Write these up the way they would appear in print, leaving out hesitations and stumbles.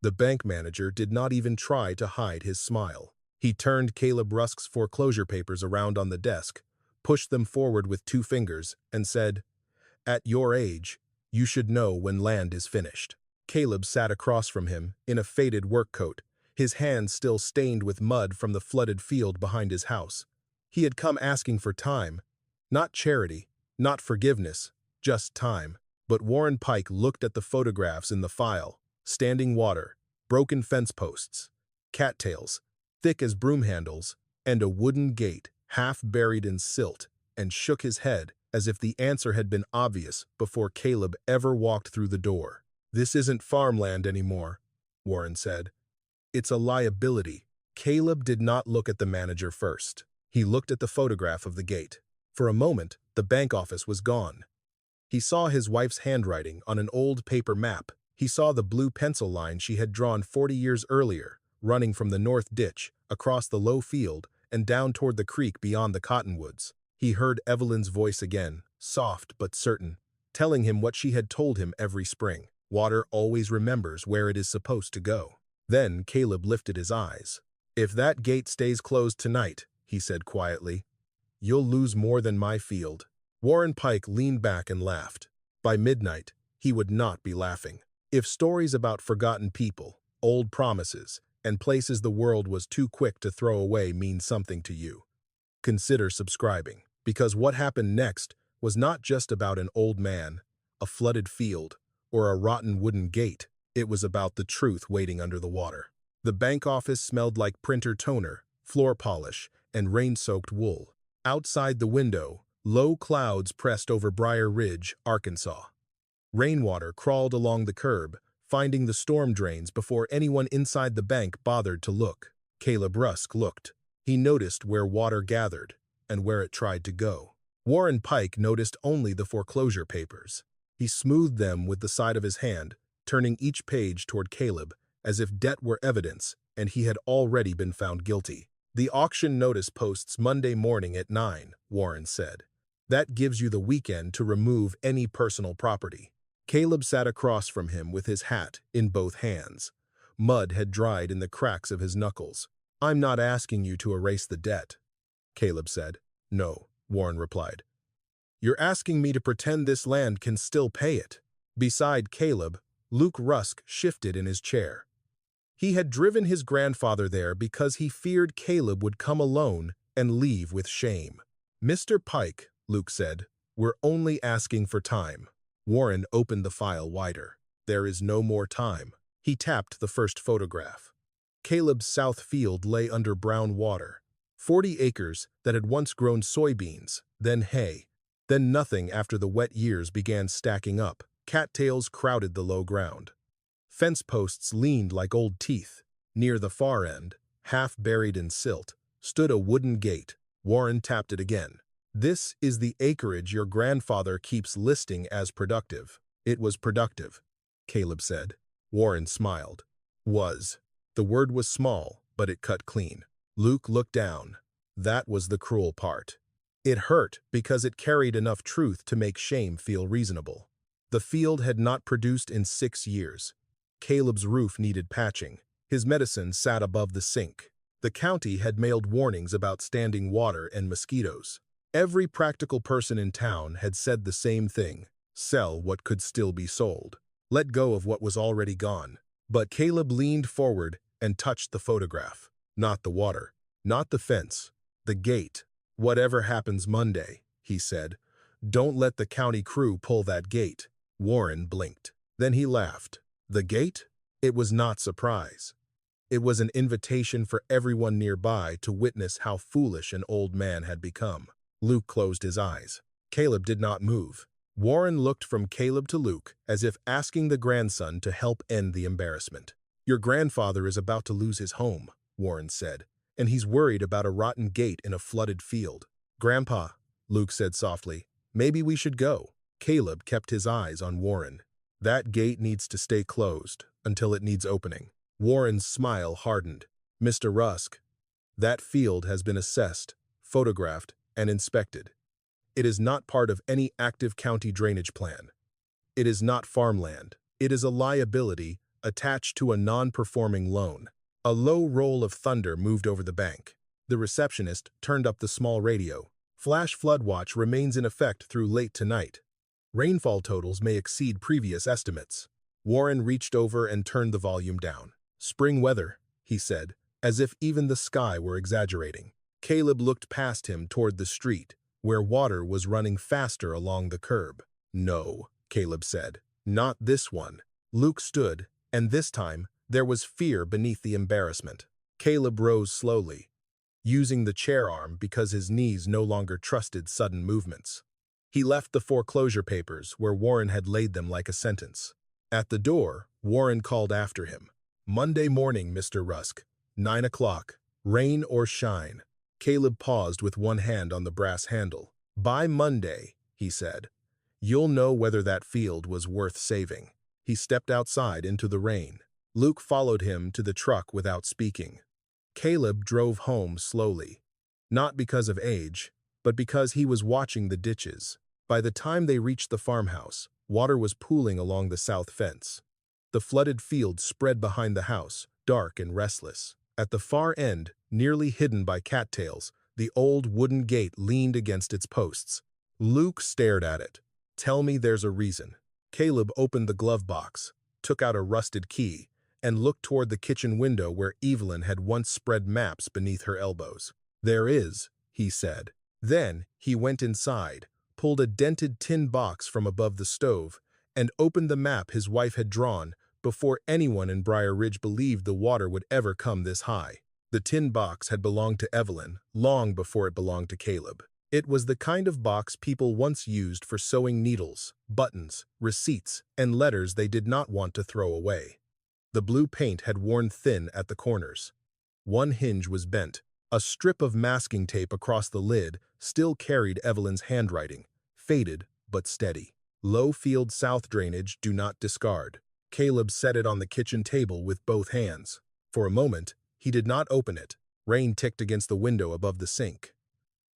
The bank manager did not even try to hide his smile. He turned Caleb Rusk's foreclosure papers around on the desk, pushed them forward with 2 fingers, and said, "At your age, you should know when land is finished." Caleb sat across from him in a faded work coat, his hands still stained with mud from the flooded field behind his house. He had come asking for time, not charity, not forgiveness, just time. But Warren Pike looked at the photographs in the file: standing water, broken fence posts, cattails, thick as broom handles, and a wooden gate half buried in silt, and shook his head as if the answer had been obvious before Caleb ever walked through the door. "This isn't farmland anymore," Warren said. "It's a liability." Caleb did not look at the manager first. He looked at the photograph of the gate. For a moment, the bank office was gone. He saw his wife's handwriting on an old paper map. He saw the blue pencil line she had drawn 40 years earlier, running from the north ditch, across the low field, and down toward the creek beyond the cottonwoods. He heard Evelyn's voice again, soft but certain, telling him what she had told him every spring. Water always remembers where it is supposed to go. Then Caleb lifted his eyes. "If that gate stays closed tonight," he said quietly, "you'll lose more than my field." Warren Pike leaned back and laughed. By midnight, he would not be laughing. If stories about forgotten people, old promises, and places the world was too quick to throw away mean something to you, consider subscribing, because what happened next was not just about an old man, a flooded field, or a rotten wooden gate. It was about the truth waiting under the water. The bank office smelled like printer toner, floor polish, and rain-soaked wool. Outside the window, low clouds pressed over Briar Ridge, Arkansas. Rainwater crawled along the curb, finding the storm drains before anyone inside the bank bothered to look. Caleb Rusk looked. He noticed where water gathered and where it tried to go. Warren Pike noticed only the foreclosure papers. He smoothed them with the side of his hand, turning each page toward Caleb, as if debt were evidence and he had already been found guilty. "The auction notice posts Monday morning at 9, Warren said. "That gives you the weekend to remove any personal property." Caleb sat across from him with his hat in both hands. Mud had dried in the cracks of his knuckles. "I'm not asking you to erase the debt," Caleb said. "No," Warren replied. "You're asking me to pretend this land can still pay it." Beside Caleb, Luke Rusk shifted in his chair. He had driven his grandfather there because he feared Caleb would come alone and leave with shame. "Mr. Pike," Luke said, "we're only asking for time." Warren opened the file wider. "There is no more time." He tapped the first photograph. Caleb's south field lay under brown water. 40 acres that had once grown soybeans, then hay, then nothing after the wet years began stacking up. Cattails crowded the low ground. Fence posts leaned like old teeth. Near the far end, half buried in silt, stood a wooden gate. Warren tapped it again. "This is the acreage your grandfather keeps listing as productive." "It was productive," Caleb said. Warren smiled. "Was." The word was small, but it cut clean. Luke looked down. That was the cruel part. It hurt because it carried enough truth to make shame feel reasonable. The field had not produced in 6 years. Caleb's roof needed patching. His medicine sat above the sink. The county had mailed warnings about standing water and mosquitoes. Every practical person in town had said the same thing: sell what could still be sold. Let go of what was already gone. But Caleb leaned forward and touched the photograph. Not the water, not the fence, the gate. "Whatever happens Monday," he said, "don't let the county crew pull that gate." Warren blinked. Then he laughed. The gate? It was not surprise. It was an invitation for everyone nearby to witness how foolish an old man had become. Luke closed his eyes. Caleb did not move. Warren looked from Caleb to Luke, as if asking the grandson to help end the embarrassment. "Your grandfather is about to lose his home," Warren said, "and he's worried about a rotten gate in a flooded field." "Grandpa," Luke said softly, "maybe we should go." Caleb kept his eyes on Warren. "That gate needs to stay closed until it needs opening." Warren's smile hardened. "Mr. Rusk, that field has been assessed, photographed, and inspected. It is not part of any active county drainage plan. It is not farmland. It is a liability attached to a non-performing loan. A low roll of thunder moved over the bank. The receptionist turned up the small radio. Flash flood watch remains in effect through late tonight. Rainfall totals may exceed previous estimates. Warren reached over and turned the volume down. Spring weather, he said, as if even the sky were exaggerating. Caleb looked past him toward the street, where water was running faster along the curb. No, Caleb said. Not this one. Luke stood, and this time, there was fear beneath the embarrassment. Caleb rose slowly, using the chair arm because his knees no longer trusted sudden movements. He left the foreclosure papers where Warren had laid them like a sentence. At the door, Warren called after him. Monday morning, Mr. Rusk. 9 o'clock. Rain or shine. Caleb paused with one hand on the brass handle. By Monday, he said, you'll know whether that field was worth saving. He stepped outside into the rain. Luke followed him to the truck without speaking. Caleb drove home slowly, not because of age, but because he was watching the ditches. By the time they reached the farmhouse, water was pooling along the south fence. The flooded field spread behind the house, dark and restless. At the far end, nearly hidden by cattails, the old wooden gate leaned against its posts. Luke stared at it. Tell me there's a reason. Caleb opened the glove box, took out a rusted key, and looked toward the kitchen window where Evelyn had once spread maps beneath her elbows. There is, he said. Then he went inside, pulled a dented tin box from above the stove, and opened the map his wife had drawn before anyone in Briar Ridge believed the water would ever come this high. The tin box had belonged to Evelyn long before it belonged to Caleb. It was the kind of box people once used for sewing needles, buttons, receipts, and letters they did not want to throw away. The blue paint had worn thin at the corners. One hinge was bent. A strip of masking tape across the lid still carried Evelyn's handwriting, faded but steady. Low field south drainage, do not discard. Caleb set it on the kitchen table with both hands. For a moment, he did not open it. Rain ticked against the window above the sink.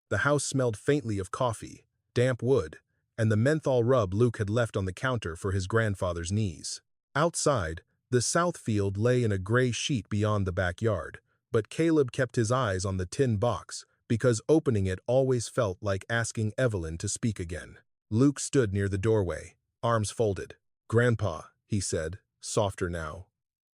The house smelled faintly of coffee, damp wood, and the menthol rub Luke had left on the counter for his grandfather's knees. Outside, the south field lay in a gray sheet beyond the backyard, but Caleb kept his eyes on the tin box because opening it always felt like asking Evelyn to speak again. Luke stood near the doorway, arms folded. Grandpa, he said, softer now.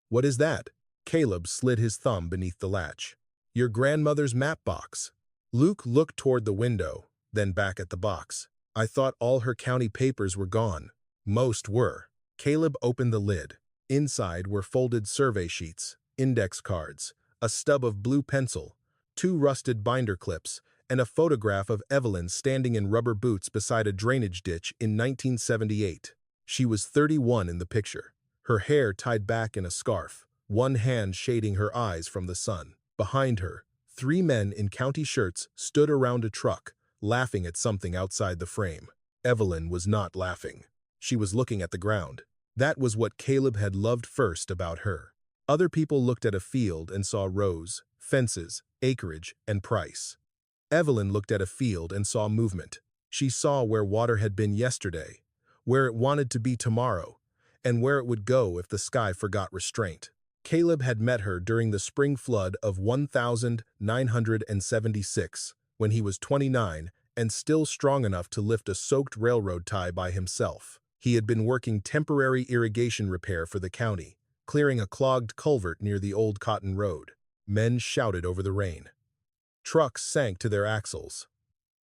What is that? Caleb slid his thumb beneath the latch. Your grandmother's map box. Luke looked toward the window, then back at the box. I thought all her county papers were gone. Most were. Caleb opened the lid. Inside were folded survey sheets, index cards, a stub of blue pencil, 2 rusted binder clips, and a photograph of Evelyn standing in rubber boots beside a drainage ditch in 1978. She was 31 in the picture, her hair tied back in a scarf, one hand shading her eyes from the sun. Behind her, 3 men in county shirts stood around a truck, laughing at something outside the frame. Evelyn was not laughing. She was looking at the ground. That was what Caleb had loved first about her. Other people looked at a field and saw rows, fences, acreage, and price. Evelyn looked at a field and saw movement. She saw where water had been yesterday, where it wanted to be tomorrow, and where it would go if the sky forgot restraint. Caleb had met her during the spring flood of 1976, when he was 29 and still strong enough to lift a soaked railroad tie by himself. He had been working temporary irrigation repair for the county, clearing a clogged culvert near the old Cotton Road. Men shouted over the rain. Trucks sank to their axles.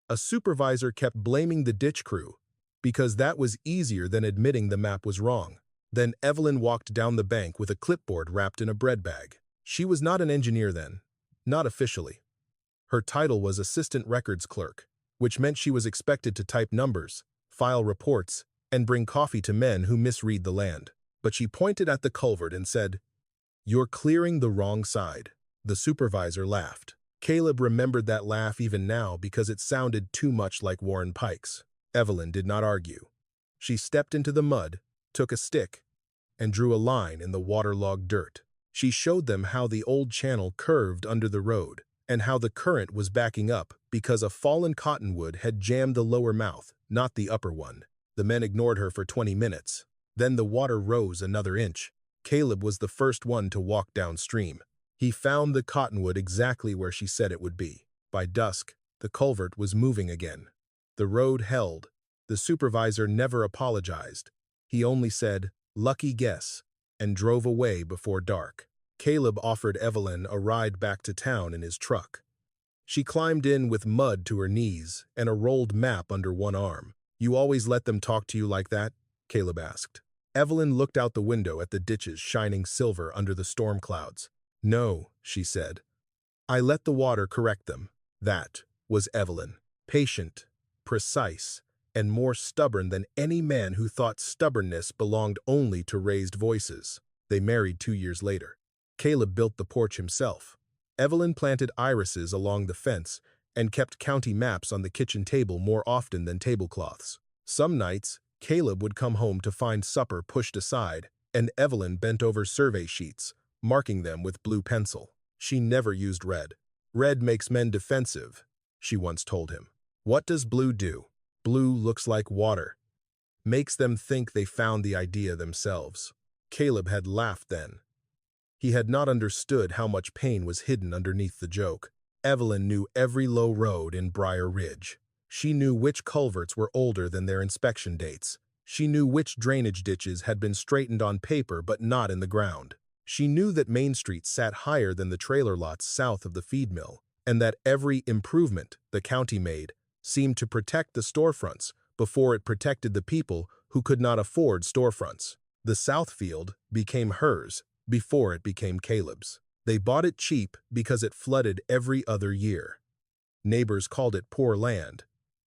A supervisor kept blaming the ditch crew, because that was easier than admitting the map was wrong. Then Evelyn walked down the bank with a clipboard wrapped in a bread bag. She was not an engineer then, not officially. Her title was assistant records clerk, which meant she was expected to type numbers, file reports, and bring coffee to men who misread the land. But she pointed at the culvert and said, "You're clearing the wrong side." The supervisor laughed. Caleb remembered that laugh even now because it sounded too much like Warren Pike's. Evelyn did not argue. She stepped into the mud, took a stick, and drew a line in the waterlogged dirt. She showed them how the old channel curved under the road, and how the current was backing up because a fallen cottonwood had jammed the lower mouth, not the upper one. The men ignored her for 20 minutes. Then the water rose another inch. Caleb was the first one to walk downstream. He found the cottonwood exactly where she said it would be. By dusk, the culvert was moving again. The road held. The supervisor never apologized. He only said, "Lucky guess," and drove away before dark. Caleb offered Evelyn a ride back to town in his truck. She climbed in with mud to her knees and a rolled map under one arm. "You always let them talk to you like that?" Caleb asked. Evelyn looked out the window at the ditches shining silver under the storm clouds. "No," she said. "I let the water correct them." That was Evelyn. Patient, precise, and more stubborn than any man who thought stubbornness belonged only to raised voices. They married 2 years later. Caleb built the porch himself. Evelyn planted irises along the fence and kept county maps on the kitchen table more often than tablecloths. Some nights, Caleb would come home to find supper pushed aside, and Evelyn bent over survey sheets, marking them with blue pencil. She never used red. "Red makes men defensive," she once told him. "What does blue do?" "Blue looks like water. Makes them think they found the idea themselves." Caleb had laughed then. He had not understood how much pain was hidden underneath the joke. Evelyn knew every low road in Briar Ridge. She knew which culverts were older than their inspection dates. She knew which drainage ditches had been straightened on paper but not in the ground. She knew that Main Street sat higher than the trailer lots south of the feed mill, and that every improvement the county made seemed to protect the storefronts before it protected the people who could not afford storefronts. The South Field became hers before it became Caleb's. They bought it cheap because it flooded every other year. Neighbors called it poor land.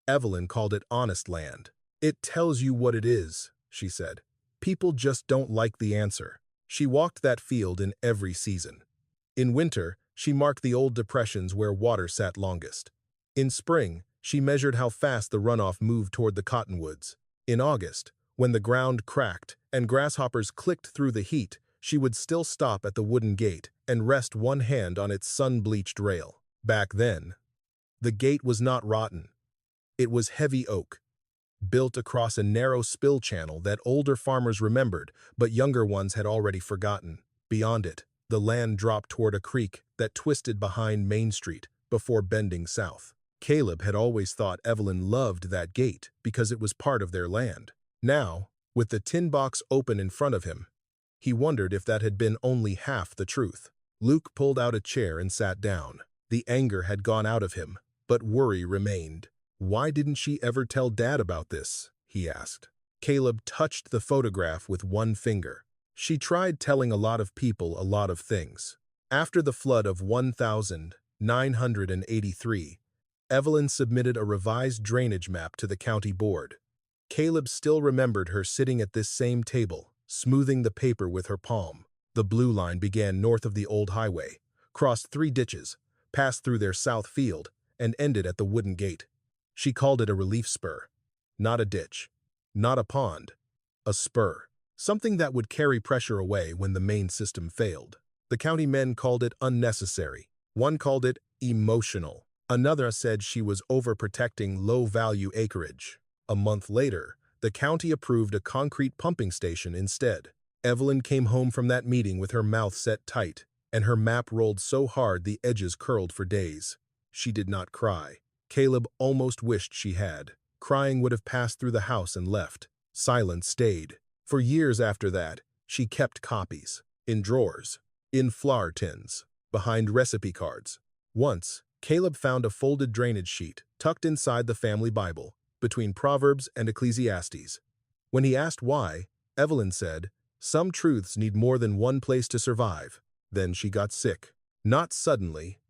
Evelyn called it honest land. "It tells you what it is," she said. "People just don't like the answer." She walked that field in every season. In winter, she marked the old depressions where water sat longest. In spring, she measured how fast the runoff moved toward the cottonwoods. In August, when the ground cracked and grasshoppers clicked through the heat, she would still stop at the wooden gate and rest one hand on its sun-bleached rail. Back then, the gate was not rotten. It was heavy oak, built across a narrow spill channel that older farmers remembered, but younger ones had already forgotten. Beyond it, the land dropped toward a creek that twisted behind Main Street before bending south. Caleb had always thought Evelyn loved that gate because it was part of their land. Now, with the tin box open in front of him, he wondered if that had been only half the truth. Luke pulled out a chair and sat down. The anger had gone out of him, but worry remained. "Why didn't she ever tell Dad about this?" he asked. Caleb touched the photograph with one finger. "She tried telling a lot of people a lot of things." After the flood of 1983, Evelyn submitted a revised drainage map to the county board. Caleb still remembered her sitting at this same table, smoothing the paper with her palm. The blue line began north of the old highway, crossed 3 ditches, passed through their south field, and ended at the wooden gate. She called it a relief spur. Not a ditch, not a pond, a spur. Something that would carry pressure away when the main system failed. The county men called it unnecessary. One called it emotional. Another said she was overprotecting low-value acreage. A month later, the county approved a concrete pumping station instead. Evelyn came home from that meeting with her mouth set tight, and her map rolled so hard the edges curled for days. She did not cry. Caleb almost wished she had. Crying would have passed through the house and left. Silence stayed. For years after that, she kept copies. In drawers, in flour tins, behind recipe cards. Once, Caleb found a folded drainage sheet tucked inside the family Bible, between Proverbs and Ecclesiastes. When he asked why, Evelyn said, "Some truths need more than one place to survive." Then she got sick. Not suddenly,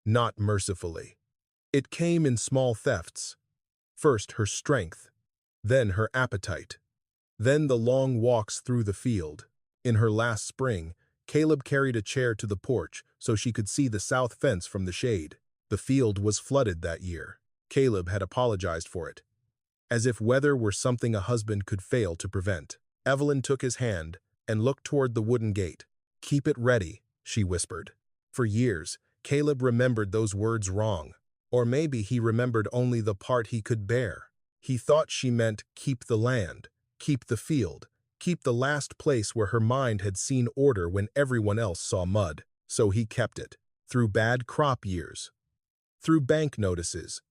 not mercifully. It came in small thefts. First her strength, then her appetite, then the long walks through the field. In her last spring, Caleb carried a chair to the porch so she could see the south fence from the shade. The field was flooded that year. Caleb had apologized for it, as if weather were something a husband could fail to prevent. Evelyn took his hand and looked toward the wooden gate. "Keep it ready," she whispered. For years, Caleb remembered those words wrong. Or maybe he remembered only the part he could bear. He thought she meant keep the land, keep the field, keep the last place where her mind had seen order when everyone else saw mud. So he kept it. Through bad crop years. Through bank notices.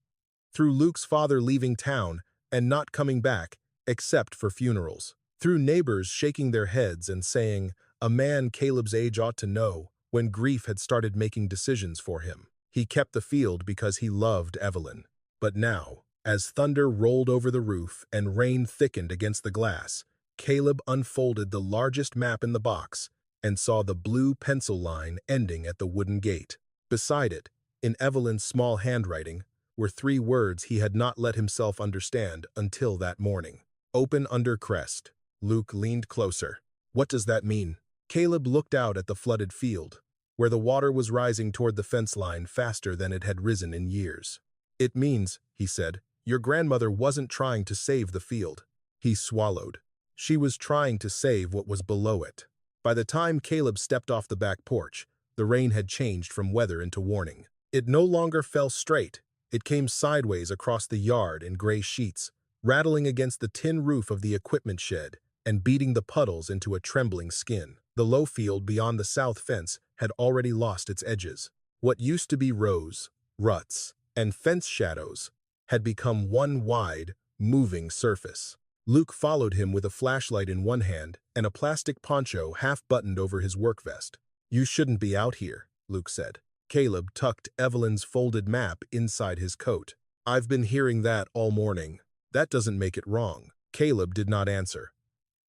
Through Luke's father leaving town and not coming back, except for funerals. Through neighbors shaking their heads and saying, a man Caleb's age ought to know, when grief had started making decisions for him. He kept the field because he loved Evelyn. But now, as thunder rolled over the roof and rain thickened against the glass, Caleb unfolded the largest map in the box and saw the blue pencil line ending at the wooden gate. Beside it, in Evelyn's small handwriting, were 3 words he had not let himself understand until that morning. Open under crest. Luke leaned closer. What does that mean? Caleb looked out at the flooded field, where the water was rising toward the fence line faster than it had risen in years. It means, he said, your grandmother wasn't trying to save the field. He swallowed. She was trying to save what was below it. By the time Caleb stepped off the back porch, the rain had changed from weather into warning. It no longer fell straight. It came sideways across the yard in gray sheets, rattling against the tin roof of the equipment shed and beating the puddles into a trembling skin. The low field beyond the south fence had already lost its edges. What used to be rows, ruts, and fence shadows had become one wide, moving surface. Luke followed him with a flashlight in one hand and a plastic poncho half-buttoned over his work vest. You shouldn't be out here, Luke said. Caleb tucked Evelyn's folded map inside his coat. I've been hearing that all morning. That doesn't make it wrong. Caleb did not answer.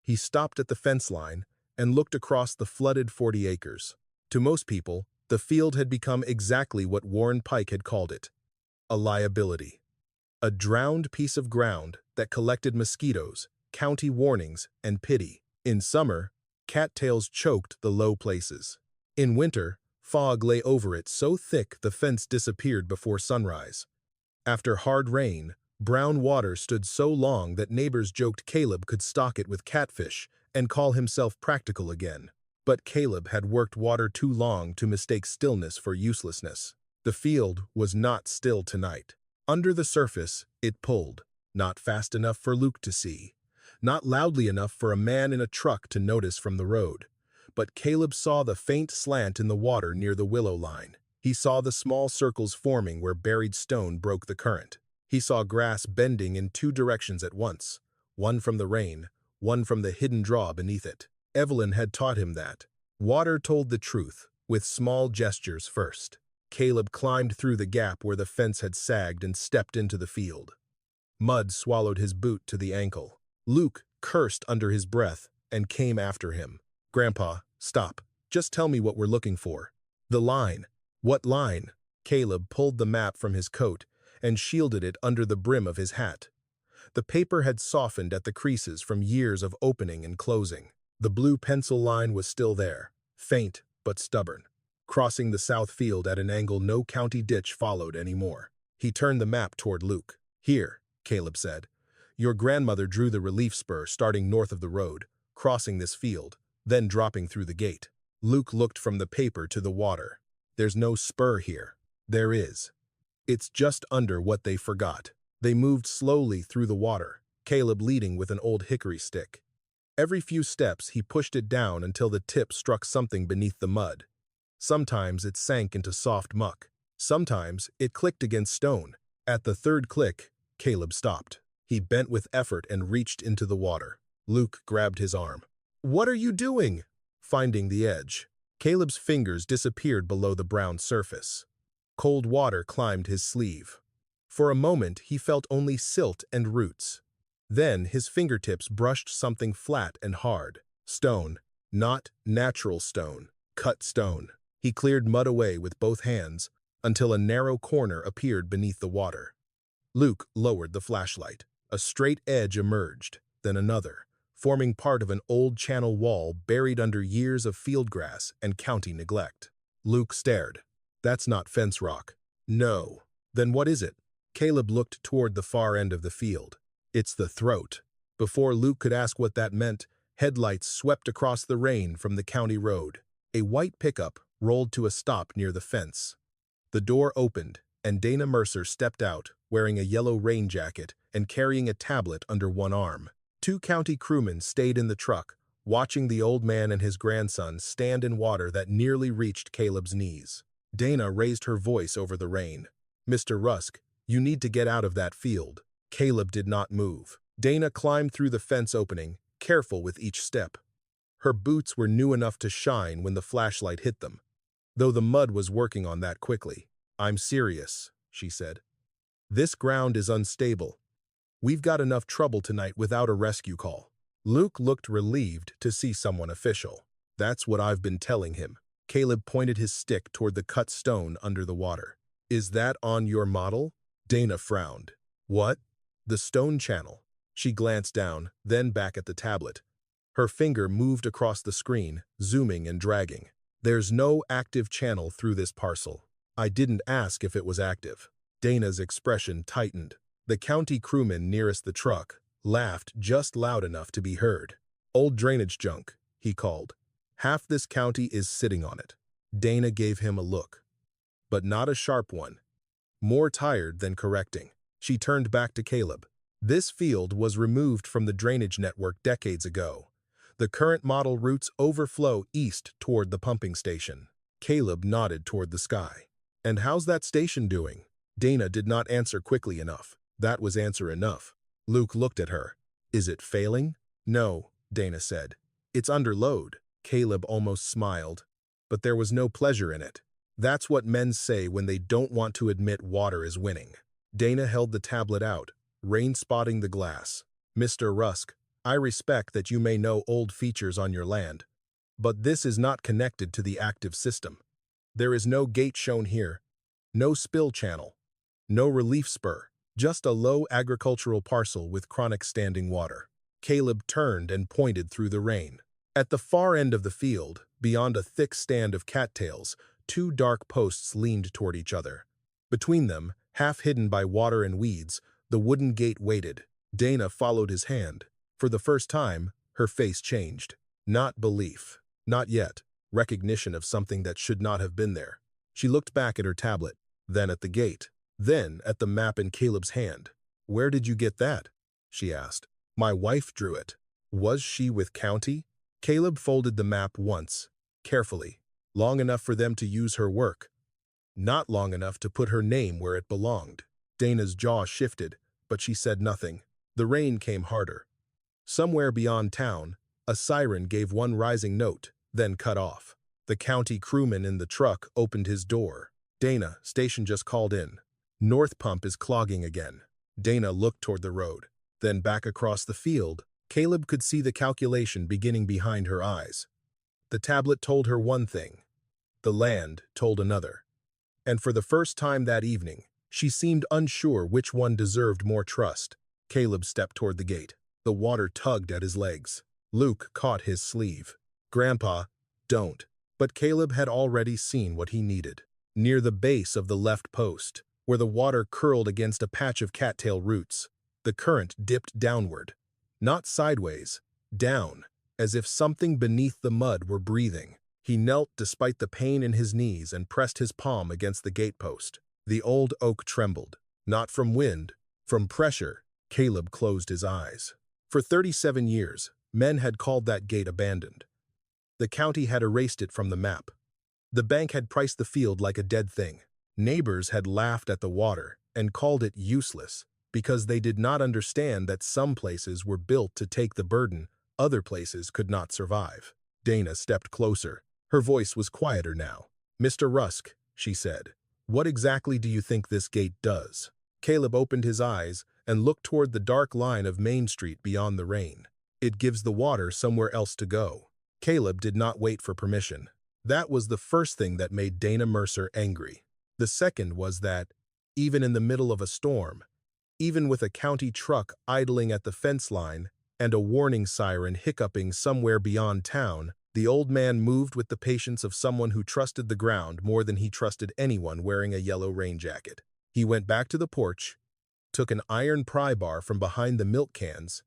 He stopped at the fence line and looked across the flooded 40 acres. To most people, the field had become exactly what Warren Pike had called it, a liability. A drowned piece of ground that collected mosquitoes, county warnings, and pity. In summer, cattails choked the low places. In winter, fog lay over it so thick the fence disappeared before sunrise. After hard rain, brown water stood so long that neighbors joked Caleb could stock it with catfish and call himself practical again. But Caleb had worked water too long to mistake stillness for uselessness. The field was not still tonight. Under the surface, it pulled, not fast enough for Luke to see, not loudly enough for a man in a truck to notice from the road. But Caleb saw the faint slant in the water near the willow line. He saw the small circles forming where buried stone broke the current. He saw grass bending in 2 directions at once, one from the rain, one from the hidden draw beneath it. Evelyn had taught him that. Water told the truth, with small gestures first. Caleb climbed through the gap where the fence had sagged and stepped into the field. Mud swallowed his boot to the ankle. Luke cursed under his breath and came after him. Grandpa, stop. Just tell me what we're looking for. The line. What line? Caleb pulled the map from his coat and shielded it under the brim of his hat. The paper had softened at the creases from years of opening and closing. The blue pencil line was still there, faint but stubborn, crossing the south field at an angle no county ditch followed anymore. He turned the map toward Luke. Here, Caleb said. Your grandmother drew the relief spur starting north of the road, crossing this field, then dropping through the gate. Luke looked from the paper to the water. There's no spur here. There is. It's just under what they forgot. They moved slowly through the water, Caleb leading with an old hickory stick. Every few steps he pushed it down until the tip struck something beneath the mud. Sometimes it sank into soft muck. Sometimes it clicked against stone. At the 3rd click, Caleb stopped. He bent with effort and reached into the water. Luke grabbed his arm. What are you doing? Finding the edge. Caleb's fingers disappeared below the brown surface. Cold water climbed his sleeve. For a moment, he felt only silt and roots. Then his fingertips brushed something flat and hard. Stone. Not natural stone. Cut stone. He cleared mud away with both hands until a narrow corner appeared beneath the water. Luke lowered the flashlight. A straight edge emerged, then another, forming part of an old channel wall buried under years of field grass and county neglect. Luke stared. That's not fence rock. No. Then what is it? Caleb looked toward the far end of the field. It's the throat. Before Luke could ask what that meant, headlights swept across the rain from the county road. A white pickup rolled to a stop near the fence. The door opened, and Dana Mercer stepped out, wearing a yellow rain jacket and carrying a tablet under one arm. 2 county crewmen stayed in the truck, watching the old man and his grandson stand in water that nearly reached Caleb's knees. Dana raised her voice over the rain. "Mr. Rusk, you need to get out of that field." Caleb did not move. Dana climbed through the fence opening, careful with each step. Her boots were new enough to shine when the flashlight hit them, though the mud was working on that quickly. "I'm serious," she said. "This ground is unstable. We've got enough trouble tonight without a rescue call." Luke looked relieved to see someone official. "That's what I've been telling him." Caleb pointed his stick toward the cut stone under the water. "Is that on your model?" Dana frowned. "What?" "The stone channel." She glanced down, then back at the tablet. Her finger moved across the screen, zooming and dragging. "There's no active channel through this parcel." "I didn't ask if it was active." Dana's expression tightened. The county crewman nearest the truck laughed just loud enough to be heard. "Old drainage junk," he called. "Half this county is sitting on it." Dana gave him a look, but not a sharp one. More tired than correcting. She turned back to Caleb. "This field was removed from the drainage network decades ago. The current model routes overflow east toward the pumping station." Caleb nodded toward the sky. "And how's that station doing?" Dana did not answer quickly enough. That was answer enough. Luke looked at her. "Is it failing?" "No," Dana said. "It's under load." Caleb almost smiled, but there was no pleasure in it. That's what men say when they don't want to admit water is winning. Dana held the tablet out, rain-spotting the glass. "Mr. Rusk, I respect that you may know old features on your land, but this is not connected to the active system. There is no gate shown here, no spill channel, no relief spur, just a low agricultural parcel with chronic standing water." Caleb turned and pointed through the rain. At the far end of the field, beyond a thick stand of cattails, two dark posts leaned toward each other. Between them, half hidden by water and weeds, the wooden gate waited. Dana followed his hand. For the first time, her face changed. Not belief. Not yet. Recognition of something that should not have been there. She looked back at her tablet, then at the gate, then at the map in Caleb's hand. "Where did you get that?" she asked. "My wife drew it." "Was she with county?" Caleb folded the map once, carefully, long enough for them to use her work, not long enough to put her name where it belonged. Dana's jaw shifted, but she said nothing. The rain came harder. Somewhere beyond town, a siren gave one rising note, then cut off. The county crewman in the truck opened his door. "Dana, station just called in. North pump is clogging again." Dana looked toward the road, then back across the field. Caleb could see the calculation beginning behind her eyes. The tablet told her one thing. The land told another. And for the first time that evening, she seemed unsure which one deserved more trust. Caleb stepped toward the gate. The water tugged at his legs. Luke caught his sleeve. "Grandpa, don't." But Caleb had already seen what he needed. Near the base of the left post, where the water curled against a patch of cattail roots, the current dipped downward. Not sideways, down, as if something beneath the mud were breathing. He knelt despite the pain in his knees and pressed his palm against the gatepost. The old oak trembled, not from wind, from pressure. Caleb closed his eyes. For 37 years, men had called that gate abandoned. The county had erased it from the map. The bank had priced the field like a dead thing. Neighbors had laughed at the water and called it useless, because they did not understand that some places were built to take the burden other places could not survive. Dana stepped closer. Her voice was quieter now. "Mr. Rusk," she said, "what exactly do you think this gate does?" Caleb opened his eyes and looked toward the dark line of Main Street beyond the rain. "It gives the water somewhere else to go." Caleb did not wait for permission. That was the first thing that made Dana Mercer angry. The second was that, even in the middle of a storm, even with a county truck idling at the fence line and a warning siren hiccuping somewhere beyond town, the old man moved with the patience of someone who trusted the ground more than he trusted anyone wearing a yellow rain jacket. He went back to the porch, took an iron pry bar from behind the milk cans,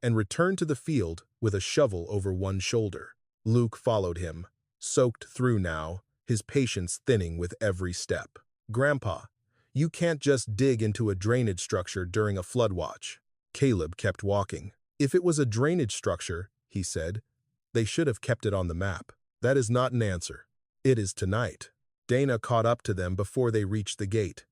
and returned to the field with a shovel over one shoulder. Luke followed him, soaked through now, his patience thinning with every step. "Grandpa, you can't just dig into a drainage structure during a flood watch." Caleb kept walking. "If it was a drainage structure," he said, They should have kept it on the map. That is not an answer. It is tonight. Dana caught up to them before they reached the gate.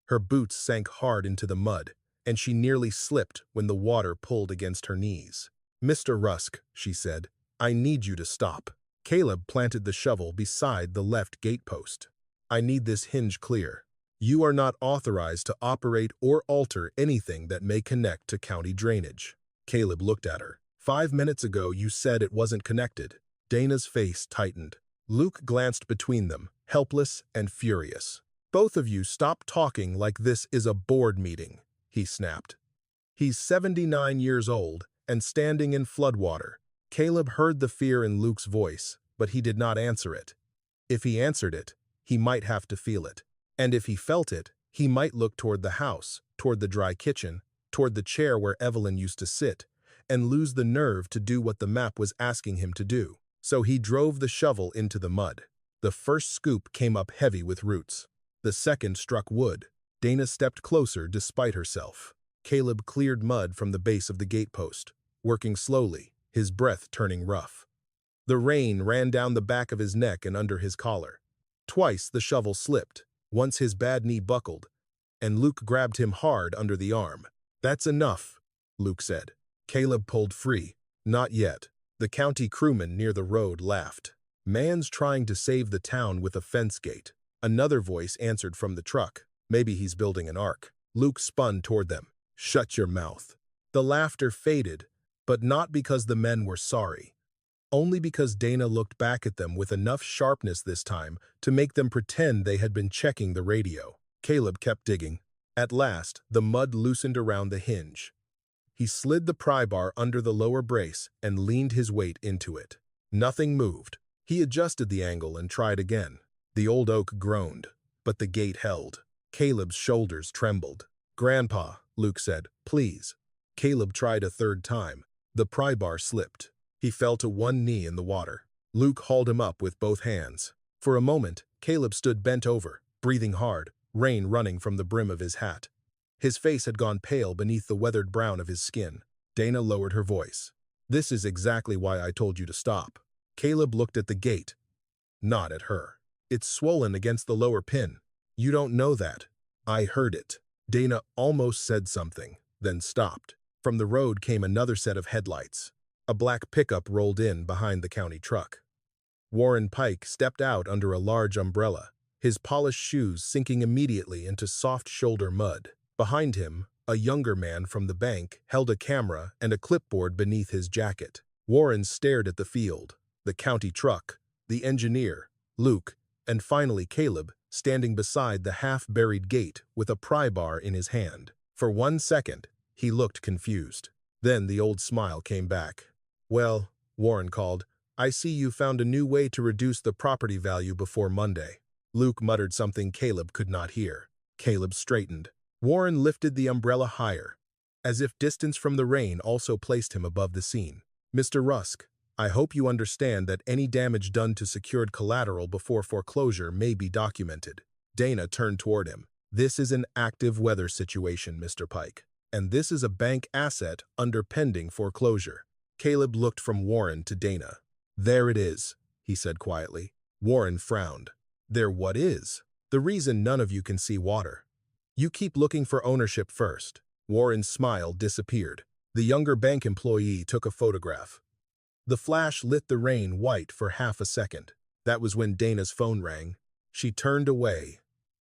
Her boots sank hard into the mud, and she nearly slipped when the water pulled against her knees. "Mr. Rusk," she said, "I need you to stop." Caleb planted the shovel beside the left gate post. "I need this hinge clear. You are not authorized to operate or alter anything that may connect to county drainage." Caleb looked at her. "5 minutes ago you said it wasn't connected." Dana's face tightened. Luke glanced between them, helpless and furious. "Both of you stop talking like this is a board meeting," he snapped. "He's 79 years old and standing in floodwater." Caleb heard the fear in Luke's voice, but he did not answer it. If he answered it, he might have to feel it. And if he felt it, he might look toward the house, toward the dry kitchen, toward the chair where Evelyn used to sit, and lose the nerve to do what the map was asking him to do. So he drove the shovel into the mud. The first scoop came up heavy with roots. The second struck wood. Dana stepped closer despite herself. Caleb cleared mud from the base of the gatepost, working slowly, his breath turning rough. The rain ran down the back of his neck and under his collar. Twice the shovel slipped, once his bad knee buckled, and Luke grabbed him hard under the arm. "That's enough," Luke said. Caleb pulled free. "Not yet." The county crewman near the road laughed. "Man's trying to save the town with a fence gate." Another voice answered from the truck. "Maybe he's building an ark." Luke spun toward them. "Shut your mouth." The laughter faded, but not because the men were sorry. Only because Dana looked back at them with enough sharpness this time to make them pretend they had been checking the radio. Caleb kept digging. At last, the mud loosened around the hinge. He slid the pry bar under the lower brace and leaned his weight into it. Nothing moved. He adjusted the angle and tried again. The old oak groaned, but the gate held. Caleb's shoulders trembled. "Grandpa," Luke said, "please." Caleb tried a third time. The pry bar slipped. He fell to one knee in the water. Luke hauled him up with both hands. For a moment, Caleb stood bent over, breathing hard, rain running from the brim of his hat. His face had gone pale beneath the weathered brown of his skin. Dana lowered her voice. "This is exactly why I told you to stop." Caleb looked at the gate, not at her. "It's swollen against the lower pin." "You don't know that." "I heard it." Dana almost said something, then stopped. From the road came another set of headlights. A black pickup rolled in behind the county truck. Warren Pike stepped out under a large umbrella, his polished shoes sinking immediately into soft shoulder mud. Behind him, a younger man from the bank held a camera and a clipboard beneath his jacket. Warren stared at the field, the county truck, the engineer, Luke, and finally Caleb, standing beside the half-buried gate with a pry bar in his hand. For 1 second, he looked confused. Then the old smile came back. "Well," Warren called, "I see you found a new way to reduce the property value before Monday." Luke muttered something Caleb could not hear. Caleb straightened. Warren lifted the umbrella higher, as if distance from the rain also placed him above the scene. "Mr. Rusk, I hope you understand that any damage done to secured collateral before foreclosure may be documented." Dana turned toward him. "This is an active weather situation, Mr. Pike, and this is a bank asset under pending foreclosure." Caleb looked from Warren to Dana. "There it is," he said quietly. Warren frowned. "There what is?" "The reason none of you can see water. You keep looking for ownership first." Warren's smile disappeared. The younger bank employee took a photograph. The flash lit the rain white for half a second. That was when Dana's phone rang. She turned away,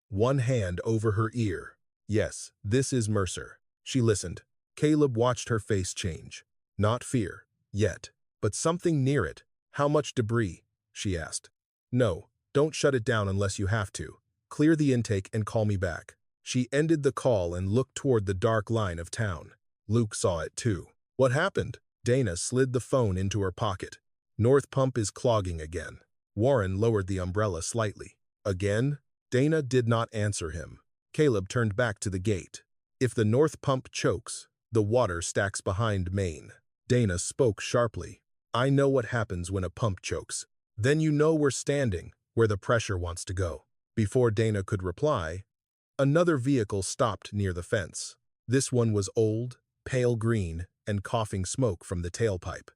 one hand over her ear. "Yes, this is Mercer." She listened. Caleb watched her face change. Not fear, yet, but something near it. "How much debris?" she asked. "No, don't shut it down unless you have to. Clear the intake and call me back." She ended the call and looked toward the dark line of town. Luke saw it too. "What happened?" Dana slid the phone into her pocket. "North pump is clogging again." Warren lowered the umbrella slightly. "Again?" Dana did not answer him. Caleb turned back to the gate. "If the north pump chokes, the water stacks behind Main." Dana spoke sharply. "I know what happens when a pump chokes. Then you know we're standing where the pressure wants to go." Before Dana could reply, another vehicle stopped near the fence. This one was old, pale green, and coughing smoke from the tailpipe.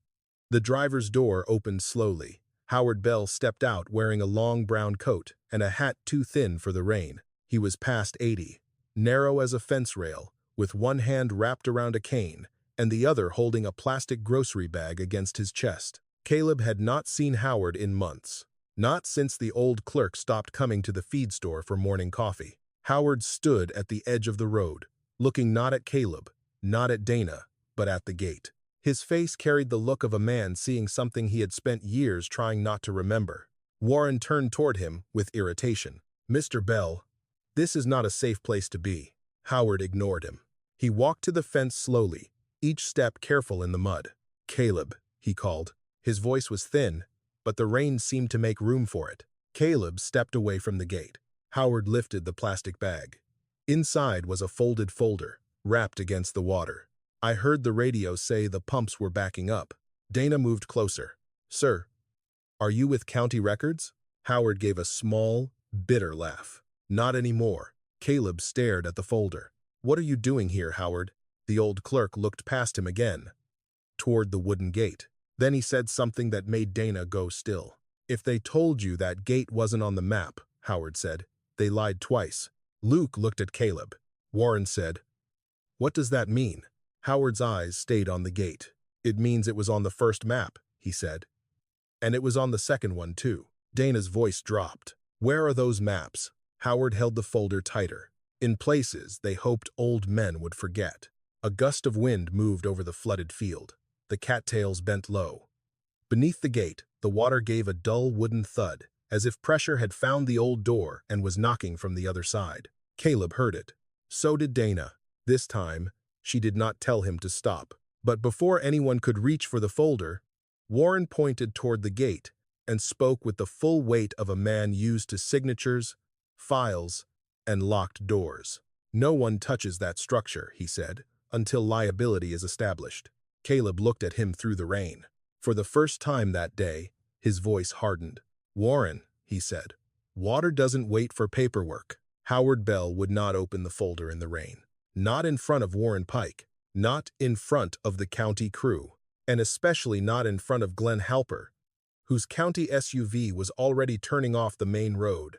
The driver's door opened slowly. Howard Bell stepped out wearing a long brown coat and a hat too thin for the rain. He was past 80, narrow as a fence rail, with one hand wrapped around a cane and the other holding a plastic grocery bag against his chest. Caleb had not seen Howard in months. Not since the old clerk stopped coming to the feed store for morning coffee. Howard stood at the edge of the road, looking not at Caleb, not at Dana, but at the gate. His face carried the look of a man seeing something he had spent years trying not to remember. Warren turned toward him with irritation. "Mr. Bell, this is not a safe place to be." Howard ignored him. He walked to the fence slowly, each step careful in the mud. "Caleb," he called. His voice was thin, but the rain seemed to make room for it. Caleb stepped away from the gate. Howard lifted the plastic bag. Inside was a folded folder, wrapped against the water. "I heard the radio say the pumps were backing up." Dana moved closer. "Sir, are you with County Records?" Howard gave a small, bitter laugh. "Not anymore." Caleb stared at the folder. "What are you doing here, Howard?" The old clerk looked past him again, toward the wooden gate. Then he said something that made Dana go still. "If they told you that gate wasn't on the map," Howard said, "they lied twice." Luke looked at Caleb. Warren said, "What does that mean?" Howard's eyes stayed on the gate. "It means it was on the first map," he said. "And it was on the second one, too." Dana's voice dropped. "Where are those maps?" Howard held the folder tighter. In places, they hoped old men would forget. A gust of wind moved over the flooded field. The cattails bent low. Beneath the gate, the water gave a dull wooden thud, as if pressure had found the old door and was knocking from the other side. Caleb heard it. So did Dana. This time, she did not tell him to stop. But before anyone could reach for the folder, Warren pointed toward the gate and spoke with the full weight of a man used to signatures, files, and locked doors. "No one touches that structure," he said, "until liability is established." Caleb looked at him through the rain. For the first time that day, his voice hardened. "Warren," he said, "water doesn't wait for paperwork." Howard Bell would not open the folder in the rain. Not in front of Warren Pike, not in front of the county crew, and especially not in front of Glenn Halper, whose county SUV was already turning off the main road.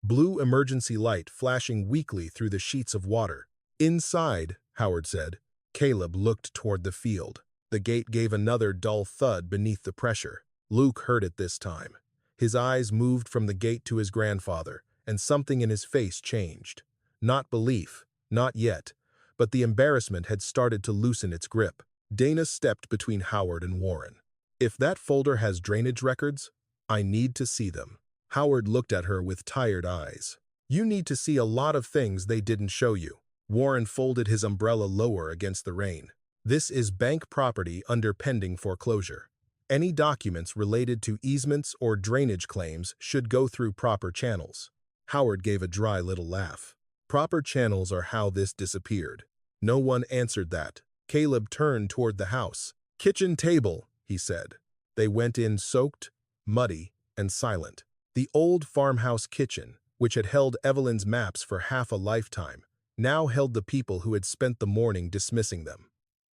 Blue emergency light flashing weakly through the sheets of water. "Inside," Howard said. Caleb looked toward the field. The gate gave another dull thud beneath the pressure. Luke heard it this time. His eyes moved from the gate to his grandfather, and something in his face changed. Not belief, not yet, but the embarrassment had started to loosen its grip. Dana stepped between Howard and Warren. "If that folder has drainage records, I need to see them." Howard looked at her with tired eyes. "You need to see a lot of things they didn't show you." Warren folded his umbrella lower against the rain. "This is bank property under pending foreclosure. Any documents related to easements or drainage claims should go through proper channels." Howard gave a dry little laugh. "Proper channels are how this disappeared." No one answered that. Caleb turned toward the house. "Kitchen table," he said. They went in soaked, muddy, and silent. The old farmhouse kitchen, which had held Evelyn's maps for half a lifetime, now held the people who had spent the morning dismissing them.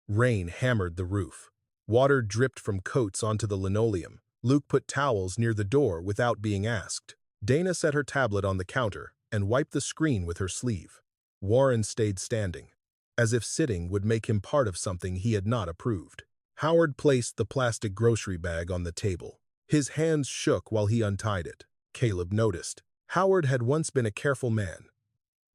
Rain hammered the roof. Water dripped from coats onto the linoleum. Luke put towels near the door without being asked. Dana set her tablet on the counter and wiped the screen with her sleeve. Warren stayed standing, as if sitting would make him part of something he had not approved. Howard placed the plastic grocery bag on the table. His hands shook while he untied it. Caleb noticed. Howard had once been a careful man.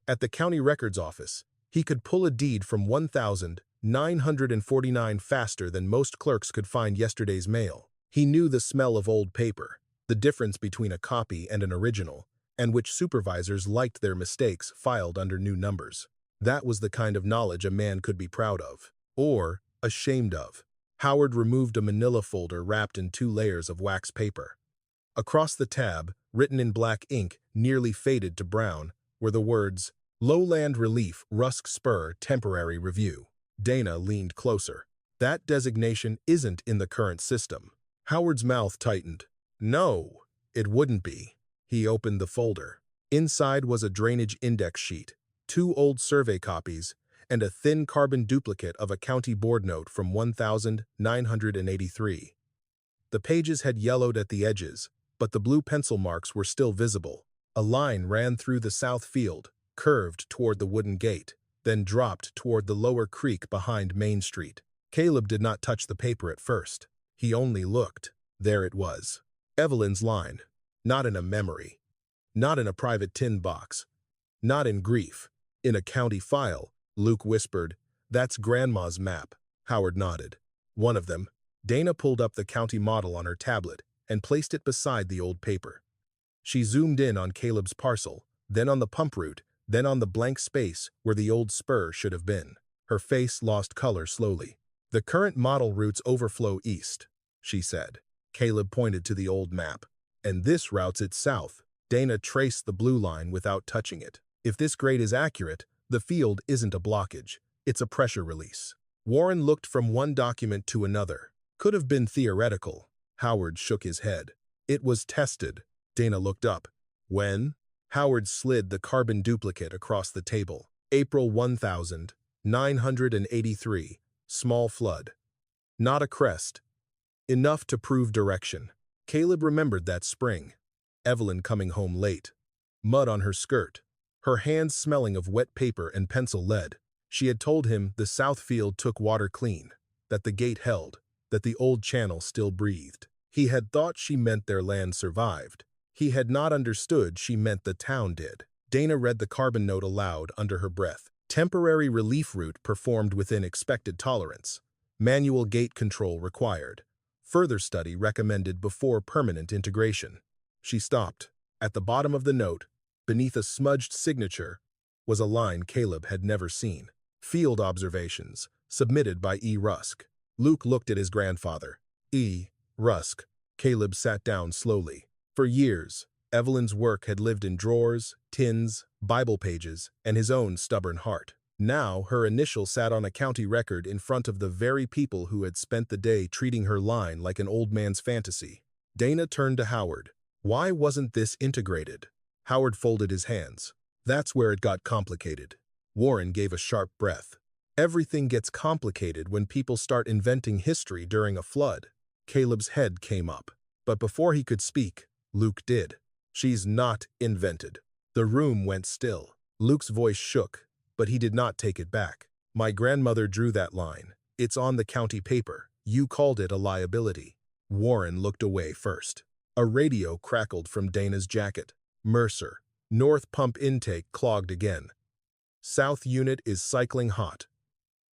At the county records office, he could pull a deed from 1,949 faster than most clerks could find yesterday's mail. He knew the smell of old paper, the difference between a copy and an original, and which supervisors liked their mistakes filed under new numbers. That was the kind of knowledge a man could be proud of, or ashamed of. Howard removed a manila folder wrapped in 2 layers of wax paper. Across the tab, written in black ink nearly faded to brown, were the words, "Lowland Relief Rusk Spur Temporary Review." Dana leaned closer. "That designation isn't in the current system." Howard's mouth tightened. "No, it wouldn't be." He opened the folder. Inside was a drainage index sheet, 2 old survey copies, and a thin carbon duplicate of a county board note from 1983. The pages had yellowed at the edges, but the blue pencil marks were still visible. A line ran through the south field, curved toward the wooden gate, then dropped toward the lower creek behind Main Street. Caleb did not touch the paper at first. He only looked. There it was. Evelyn's line. Not in a memory. Not in a private tin box. Not in grief. In a county file. Luke whispered, "That's Grandma's map." Howard nodded. One of them. Dana pulled up the county model on her tablet and placed it beside the old paper. She zoomed in on Caleb's parcel, then on the pump route, then on the blank space where the old spur should have been. Her face lost color slowly. "The current model routes overflow east," she said. Caleb pointed to the old map. "And this routes it south." Dana traced the blue line without touching it. "If this grade is accurate, the field isn't a blockage. It's a pressure release." Warren looked from one document to another. Could have been theoretical. Howard shook his head. "It was tested." Dana looked up. "When?" Howard slid the carbon duplicate across the table. "April 1983. Small flood. Not a crest. Enough to prove direction." Caleb remembered that spring. Evelyn coming home late. Mud on her skirt. Her hands smelling of wet paper and pencil lead. She had told him the south field took water clean, that the gate held, that the old channel still breathed. He had thought she meant their land survived. He had not understood she meant the town did. Dana read the carbon note aloud under her breath. "Temporary relief route performed within expected tolerance. Manual gate control required. Further study recommended before permanent integration." She stopped. At the bottom of the note, beneath a smudged signature, was a line Caleb had never seen. "Field observations, submitted by E. Rusk." Luke looked at his grandfather. E. Rusk. Caleb sat down slowly. For years, Evelyn's work had lived in drawers, tins, Bible pages, and his own stubborn heart. Now her initial sat on a county record in front of the very people who had spent the day treating her line like an old man's fantasy. Dana turned to Howard. "Why wasn't this integrated?" Howard folded his hands. "That's where it got complicated." Warren gave a sharp breath. "Everything gets complicated when people start inventing history during a flood." Caleb's head came up. But before he could speak, Luke did. "She's not invented." The room went still. Luke's voice shook, but he did not take it back. "My grandmother drew that line. It's on the county paper. You called it a liability." Warren looked away first. A radio crackled from Dana's jacket. "Mercer. North pump intake clogged again. South unit is cycling hot.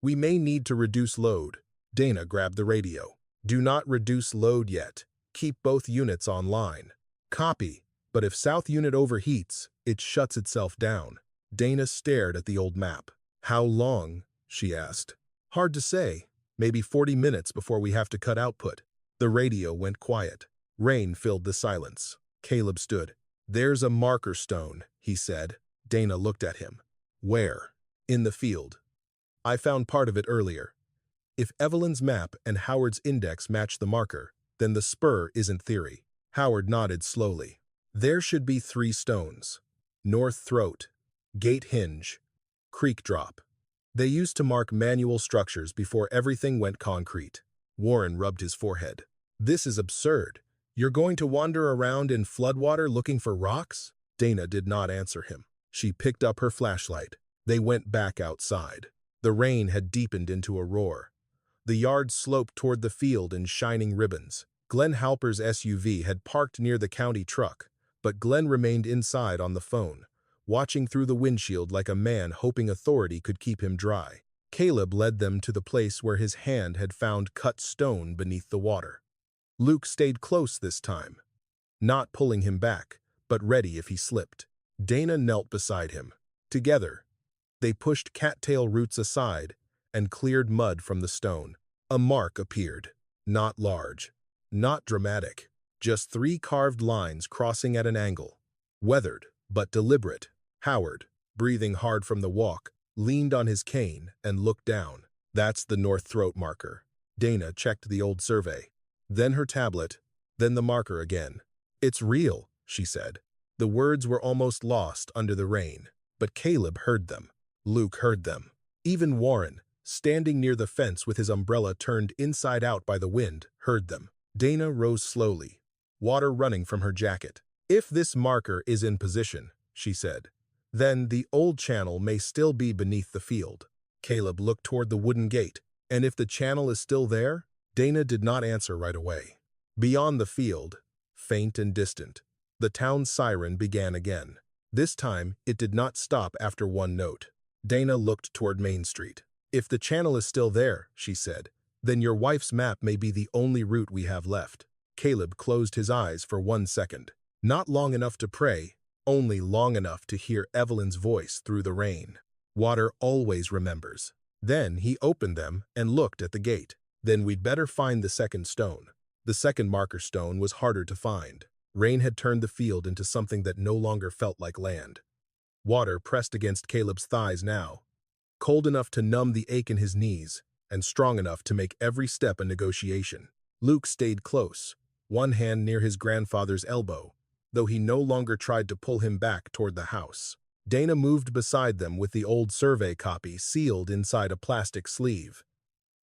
We may need to reduce load." Dana grabbed the radio. "Do not reduce load yet. Keep both units online." "Copy. But if South unit overheats, it shuts itself down." Dana stared at the old map. "How long?" she asked. "Hard to say. Maybe 40 minutes before we have to cut output." The radio went quiet. Rain filled the silence. Caleb stood. "There's a marker stone," he said. Dana looked at him. "Where?" "In the field. I found part of it earlier. If Evelyn's map and Howard's index match the marker, then the spur isn't theory." Howard nodded slowly. "There should be 3 stones. North throat, gate hinge, creek drop. They used to mark manual structures before everything went concrete." Warren rubbed his forehead. "This is absurd. You're going to wander around in floodwater looking for rocks?" Dana did not answer him. She picked up her flashlight. They went back outside. The rain had deepened into a roar. The yard sloped toward the field in shining ribbons. Glenn Halper's SUV had parked near the county truck, but Glenn remained inside on the phone, watching through the windshield like a man hoping authority could keep him dry. Caleb led them to the place where his hand had found cut stone beneath the water. Luke stayed close this time, not pulling him back, but ready if he slipped. Dana knelt beside him. Together, they pushed cattail roots aside and cleared mud from the stone. A mark appeared. Not large, not dramatic, just 3 carved lines crossing at an angle. Weathered, but deliberate. Howard, breathing hard from the walk, leaned on his cane and looked down. "That's the north throat marker." Dana checked the old survey. Then her tablet, then the marker again. "It's real," she said. The words were almost lost under the rain, but Caleb heard them. Luke heard them. Even Warren, standing near the fence with his umbrella turned inside out by the wind, heard them. Dana rose slowly, water running from her jacket. If this marker is in position, she said, then the old channel may still be beneath the field. Caleb looked toward the wooden gate, and if the channel is still there? Dana did not answer right away. Beyond the field, faint and distant, the town siren began again. This time, it did not stop after one note. Dana looked toward Main Street. If the channel is still there, she said, then your wife's map may be the only route we have left. Caleb closed his eyes for 1 second. Not long enough to pray, only long enough to hear Evelyn's voice through the rain. Water always remembers. Then he opened them and looked at the gate. Then we'd better find the second stone. The second marker stone was harder to find. Rain had turned the field into something that no longer felt like land. Water pressed against Caleb's thighs now, cold enough to numb the ache in his knees, and strong enough to make every step a negotiation. Luke stayed close, one hand near his grandfather's elbow, though he no longer tried to pull him back toward the house. Dana moved beside them with the old survey copy sealed inside a plastic sleeve.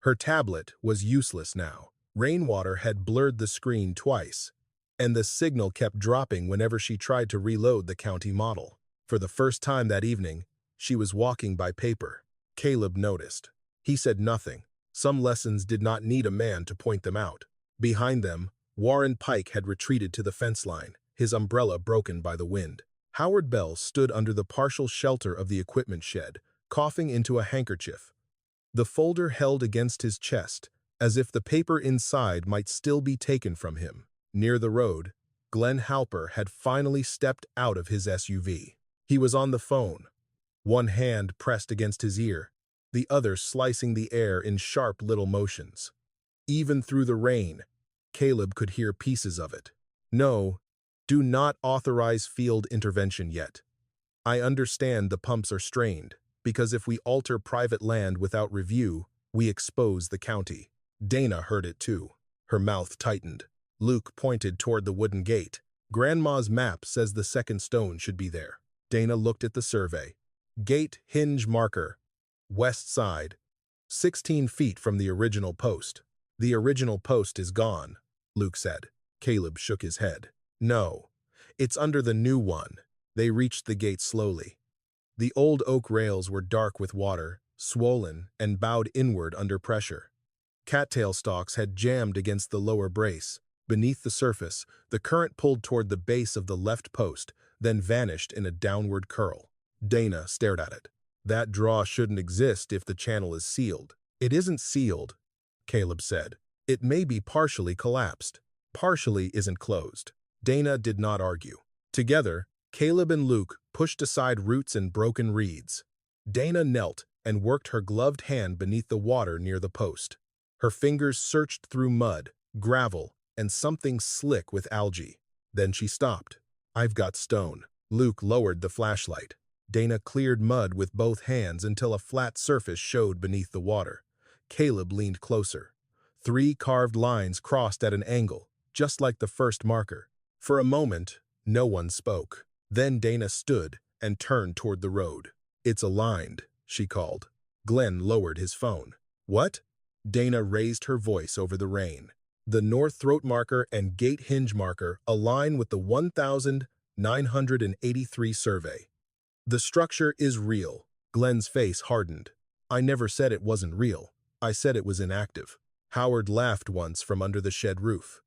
Her tablet was useless now. Rainwater had blurred the screen twice, and the signal kept dropping whenever she tried to reload the county model. For the first time that evening, she was walking by paper. Caleb noticed. He said nothing. Some lessons did not need a man to point them out. Behind them, Warren Pike had retreated to the fence line, his umbrella broken by the wind. Howard Bell stood under the partial shelter of the equipment shed, coughing into a handkerchief, the folder held against his chest, as if the paper inside might still be taken from him. Near the road, Glenn Halper had finally stepped out of his SUV. He was on the phone, one hand pressed against his ear, the other slicing the air in sharp little motions. Even through the rain, Caleb could hear pieces of it. No, do not authorize field intervention yet. I understand the pumps are strained, because if we alter private land without review, we expose the county. Dana heard it too. Her mouth tightened. Luke pointed toward the wooden gate. Grandma's map says the second stone should be there. Dana looked at the survey. Gate hinge marker. West side. 16 feet from the original post. The original post is gone, Luke said. Caleb shook his head. No, it's under the new one. They reached the gate slowly. The old oak rails were dark with water, swollen and bowed inward under pressure. Cattail stalks had jammed against the lower brace. Beneath the surface, the current pulled toward the base of the left post, then vanished in a downward curl. Dana stared at it. That draw shouldn't exist if the channel is sealed. It isn't sealed, Caleb said. It may be partially collapsed. Partially isn't closed. Dana did not argue. Together, Caleb and Luke pushed aside roots and broken reeds. Dana knelt and worked her gloved hand beneath the water near the post. Her fingers searched through mud, gravel, and something slick with algae. Then she stopped. I've got stone. Luke lowered the flashlight. Dana cleared mud with both hands until a flat surface showed beneath the water. Caleb leaned closer. 3 carved lines crossed at an angle, just like the first marker. For a moment, no one spoke. Then Dana stood and turned toward the road. It's aligned, she called. Glenn lowered his phone. What? Dana raised her voice over the rain. The north throat marker and gate hinge marker align with the 1983 survey. The structure is real. Glenn's face hardened. I never said it wasn't real. I said it was inactive. Howard laughed once from under the shed roof.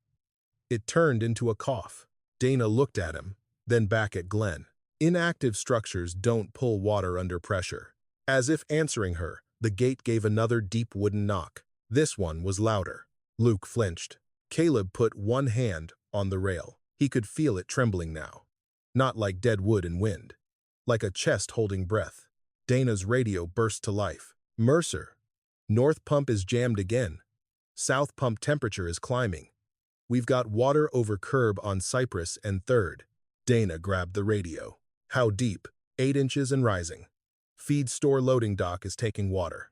It turned into a cough. Dana looked at him, then back at Glenn. Inactive structures don't pull water under pressure. As if answering her, the gate gave another deep wooden knock. This one was louder. Luke flinched. Caleb put one hand on the rail. He could feel it trembling now. Not like dead wood and wind. Like a chest holding breath. Dana's radio burst to life. Mercer. North pump is jammed again. South pump temperature is climbing. We've got water over curb on Cypress and 3rd. Dana grabbed the radio. How deep? 8 inches and rising. Feed store loading dock is taking water.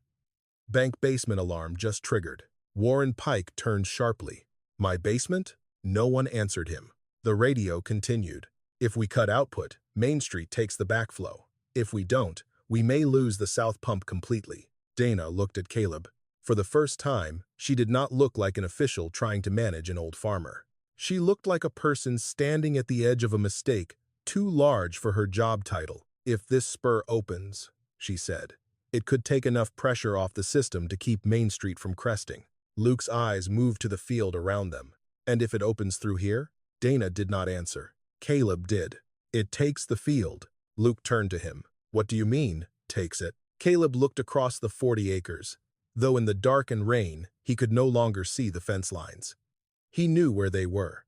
Bank basement alarm just triggered. Warren Pike turned sharply. My basement? No one answered him. The radio continued. If we cut output, Main Street takes the backflow. If we don't, we may lose the south pump completely. Dana looked at Caleb. For the first time, she did not look like an official trying to manage an old farmer. She looked like a person standing at the edge of a mistake too large for her job title. "If this spur opens," she said, "it could take enough pressure off the system to keep Main Street from cresting." Luke's eyes moved to the field around them. "And if it opens through here?" Dana did not answer. Caleb did. "It takes the field." Luke turned to him. "What do you mean, takes it?" Caleb looked across the 40 acres. Though in the dark and rain, he could no longer see the fence lines. He knew where they were.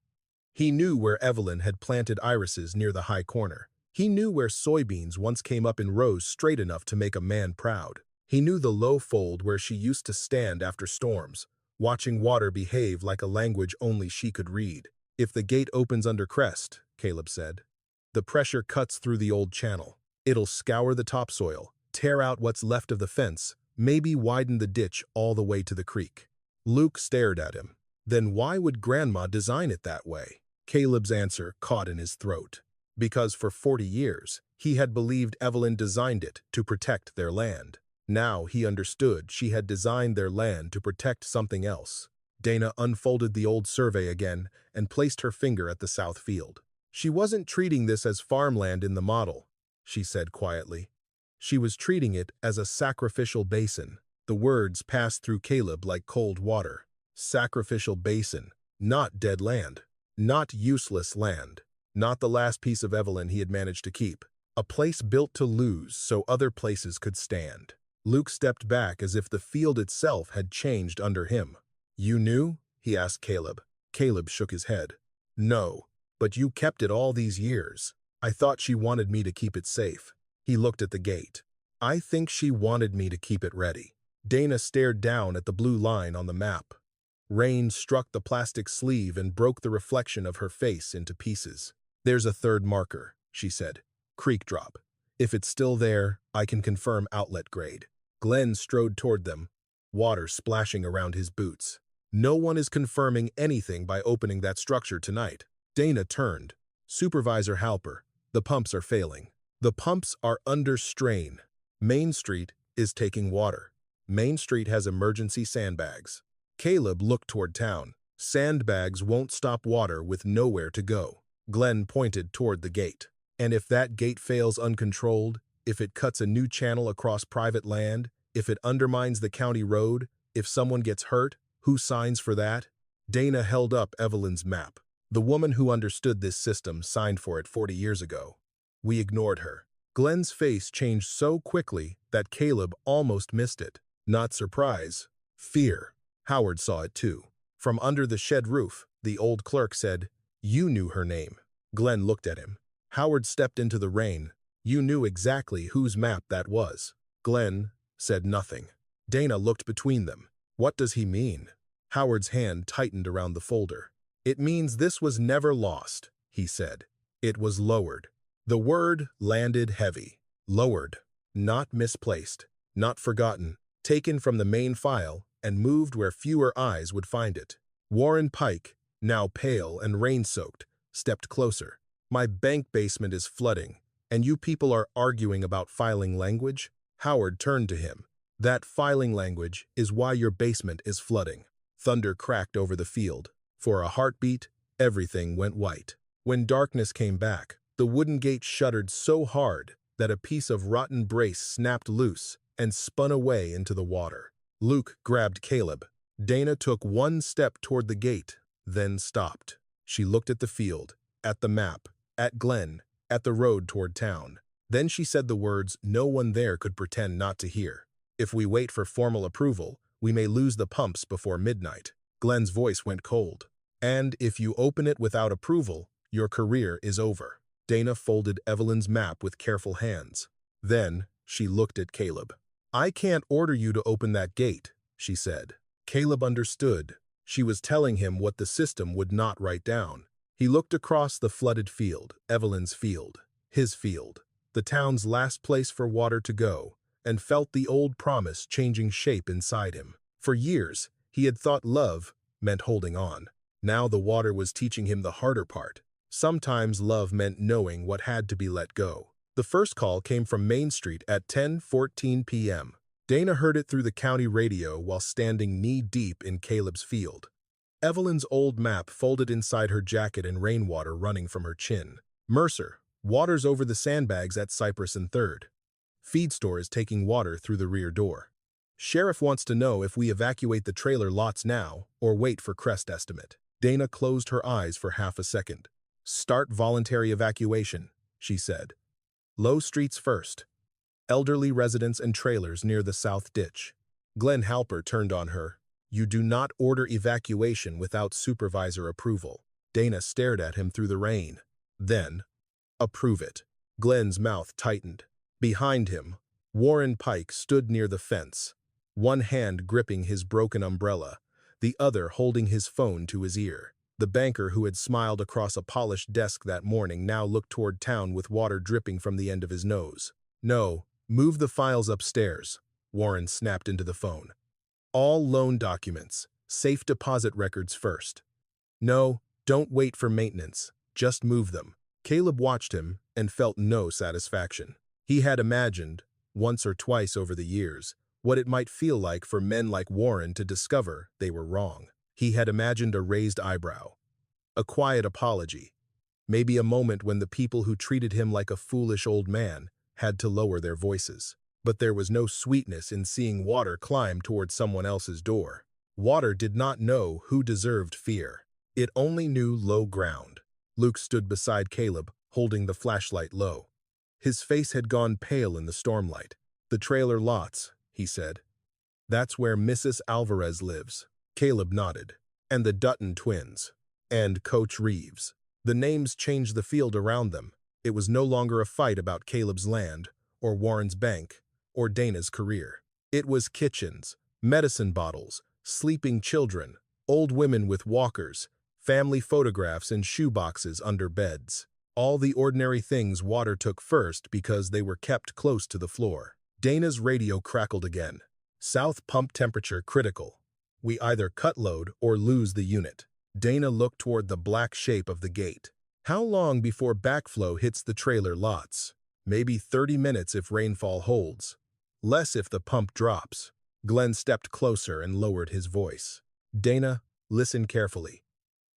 He knew where Evelyn had planted irises near the high corner. He knew where soybeans once came up in rows straight enough to make a man proud. He knew the low fold where she used to stand after storms, watching water behave like a language only she could read. "If the gate opens under crest," Caleb said, "the pressure cuts through the old channel. It'll scour the topsoil, tear out what's left of the fence, maybe widen the ditch all the way to the creek." Luke stared at him. "Then why would Grandma design it that way?" Caleb's answer caught in his throat. Because for 40 years, he had believed Evelyn designed it to protect their land. Now he understood she had designed their land to protect something else. Dana unfolded the old survey again and placed her finger at the south field. "She wasn't treating this as farmland in the model," she said quietly. "She was treating it as a sacrificial basin." The words passed through Caleb like cold water. Sacrificial basin, not dead land, not useless land, not the last piece of Evelyn he had managed to keep. A place built to lose so other places could stand. Luke stepped back as if the field itself had changed under him. "You knew?" he asked Caleb. Caleb shook his head. "No, but you kept it all these years. I thought she wanted me to keep it safe." He looked at the gate. "I think she wanted me to keep it ready." Dana stared down at the blue line on the map. Rain struck the plastic sleeve and broke the reflection of her face into pieces. "There's a third marker," she said. "Creek drop. If it's still there, I can confirm outlet grade." Glenn strode toward them, water splashing around his boots. "No one is confirming anything by opening that structure tonight." Dana turned. "Supervisor Halper, the pumps are failing. The pumps are under strain. Main Street is taking water. Main Street has emergency sandbags." Caleb looked toward town. "Sandbags won't stop water with nowhere to go." Glenn pointed toward the gate. "And if that gate fails uncontrolled, if it cuts a new channel across private land, if it undermines the county road, if someone gets hurt, who signs for that?" Dana held up Evelyn's map. "The woman who understood this system signed for it 40 years ago. We ignored her." Glenn's face changed so quickly that Caleb almost missed it. Not surprise, fear. Howard saw it too. From under the shed roof, the old clerk said, "You knew her name." Glenn looked at him. Howard stepped into the rain. "You knew exactly whose map that was." Glenn said nothing. Dana looked between them. "What does he mean?" Howard's hand tightened around the folder. "It means this was never lost," he said. "It was lowered." The word landed heavy. Lowered. Not misplaced. Not forgotten. Taken from the main file and moved where fewer eyes would find it. Warren Pike, now pale and rain-soaked, stepped closer. "My bank basement is flooding, and you people are arguing about filing language?" Howard turned to him. "That filing language is why your basement is flooding." Thunder cracked over the field. For a heartbeat, everything went white. When darkness came back, the wooden gate shuddered so hard that a piece of rotten brace snapped loose and spun away into the water. Luke grabbed Caleb. Dana took one step toward the gate, then stopped. She looked at the field, at the map, at Glenn, at the road toward town. Then she said the words no one there could pretend not to hear. "If we wait for formal approval, we may lose the pumps before midnight." Glenn's voice went cold. "And if you open it without approval, your career is over." Dana folded Evelyn's map with careful hands. Then she looked at Caleb. "I can't order you to open that gate," she said. Caleb understood. She was telling him what the system would not write down. He looked across the flooded field, Evelyn's field, his field, the town's last place for water to go, and felt the old promise changing shape inside him. For years, he had thought love meant holding on. Now the water was teaching him the harder part. Sometimes love meant knowing what had to be let go. The first call came from Main Street at 10:14 p.m. Dana heard it through the county radio while standing knee-deep in Caleb's field. Evelyn's old map folded inside her jacket and rainwater running from her chin. Mercer, water's over the sandbags at Cypress and 3rd. Feed store is taking water through the rear door. Sheriff wants to know if we evacuate the trailer lots now or wait for crest estimate. Dana closed her eyes for half a second. Start voluntary evacuation, she said. Low streets first. Elderly residents and trailers near the south ditch. Glenn Halper turned on her. You do not order evacuation without supervisor approval. Dana stared at him through the rain. Then, approve it. Glenn's mouth tightened. Behind him, Warren Pike stood near the fence, one hand gripping his broken umbrella, the other holding his phone to his ear. The banker who had smiled across a polished desk that morning now looked toward town with water dripping from the end of his nose. No, move the files upstairs, Warren snapped into the phone. All loan documents, safe deposit records first. No, don't wait for maintenance, just move them. Caleb watched him and felt no satisfaction. He had imagined, once or twice over the years, what it might feel like for men like Warren to discover they were wrong. He had imagined a raised eyebrow, a quiet apology, maybe a moment when the people who treated him like a foolish old man had to lower their voices. But there was no sweetness in seeing water climb toward someone else's door. Water did not know who deserved fear. It only knew low ground. Luke stood beside Caleb, holding the flashlight low. His face had gone pale in the stormlight. The trailer lots, he said. That's where Mrs. Alvarez lives. Caleb nodded. And the Dutton twins. And Coach Reeves. The names changed the field around them. It was no longer a fight about Caleb's land, or Warren's bank, or Dana's career. It was kitchens, medicine bottles, sleeping children, old women with walkers, family photographs and shoeboxes under beds. All the ordinary things water took first because they were kept close to the floor. Dana's radio crackled again. South pump temperature critical. We either cut load or lose the unit. Dana looked toward the black shape of the gate. How long before backflow hits the trailer lots? Maybe 30 minutes if rainfall holds. Less if the pump drops. Glenn stepped closer and lowered his voice. Dana, listen carefully.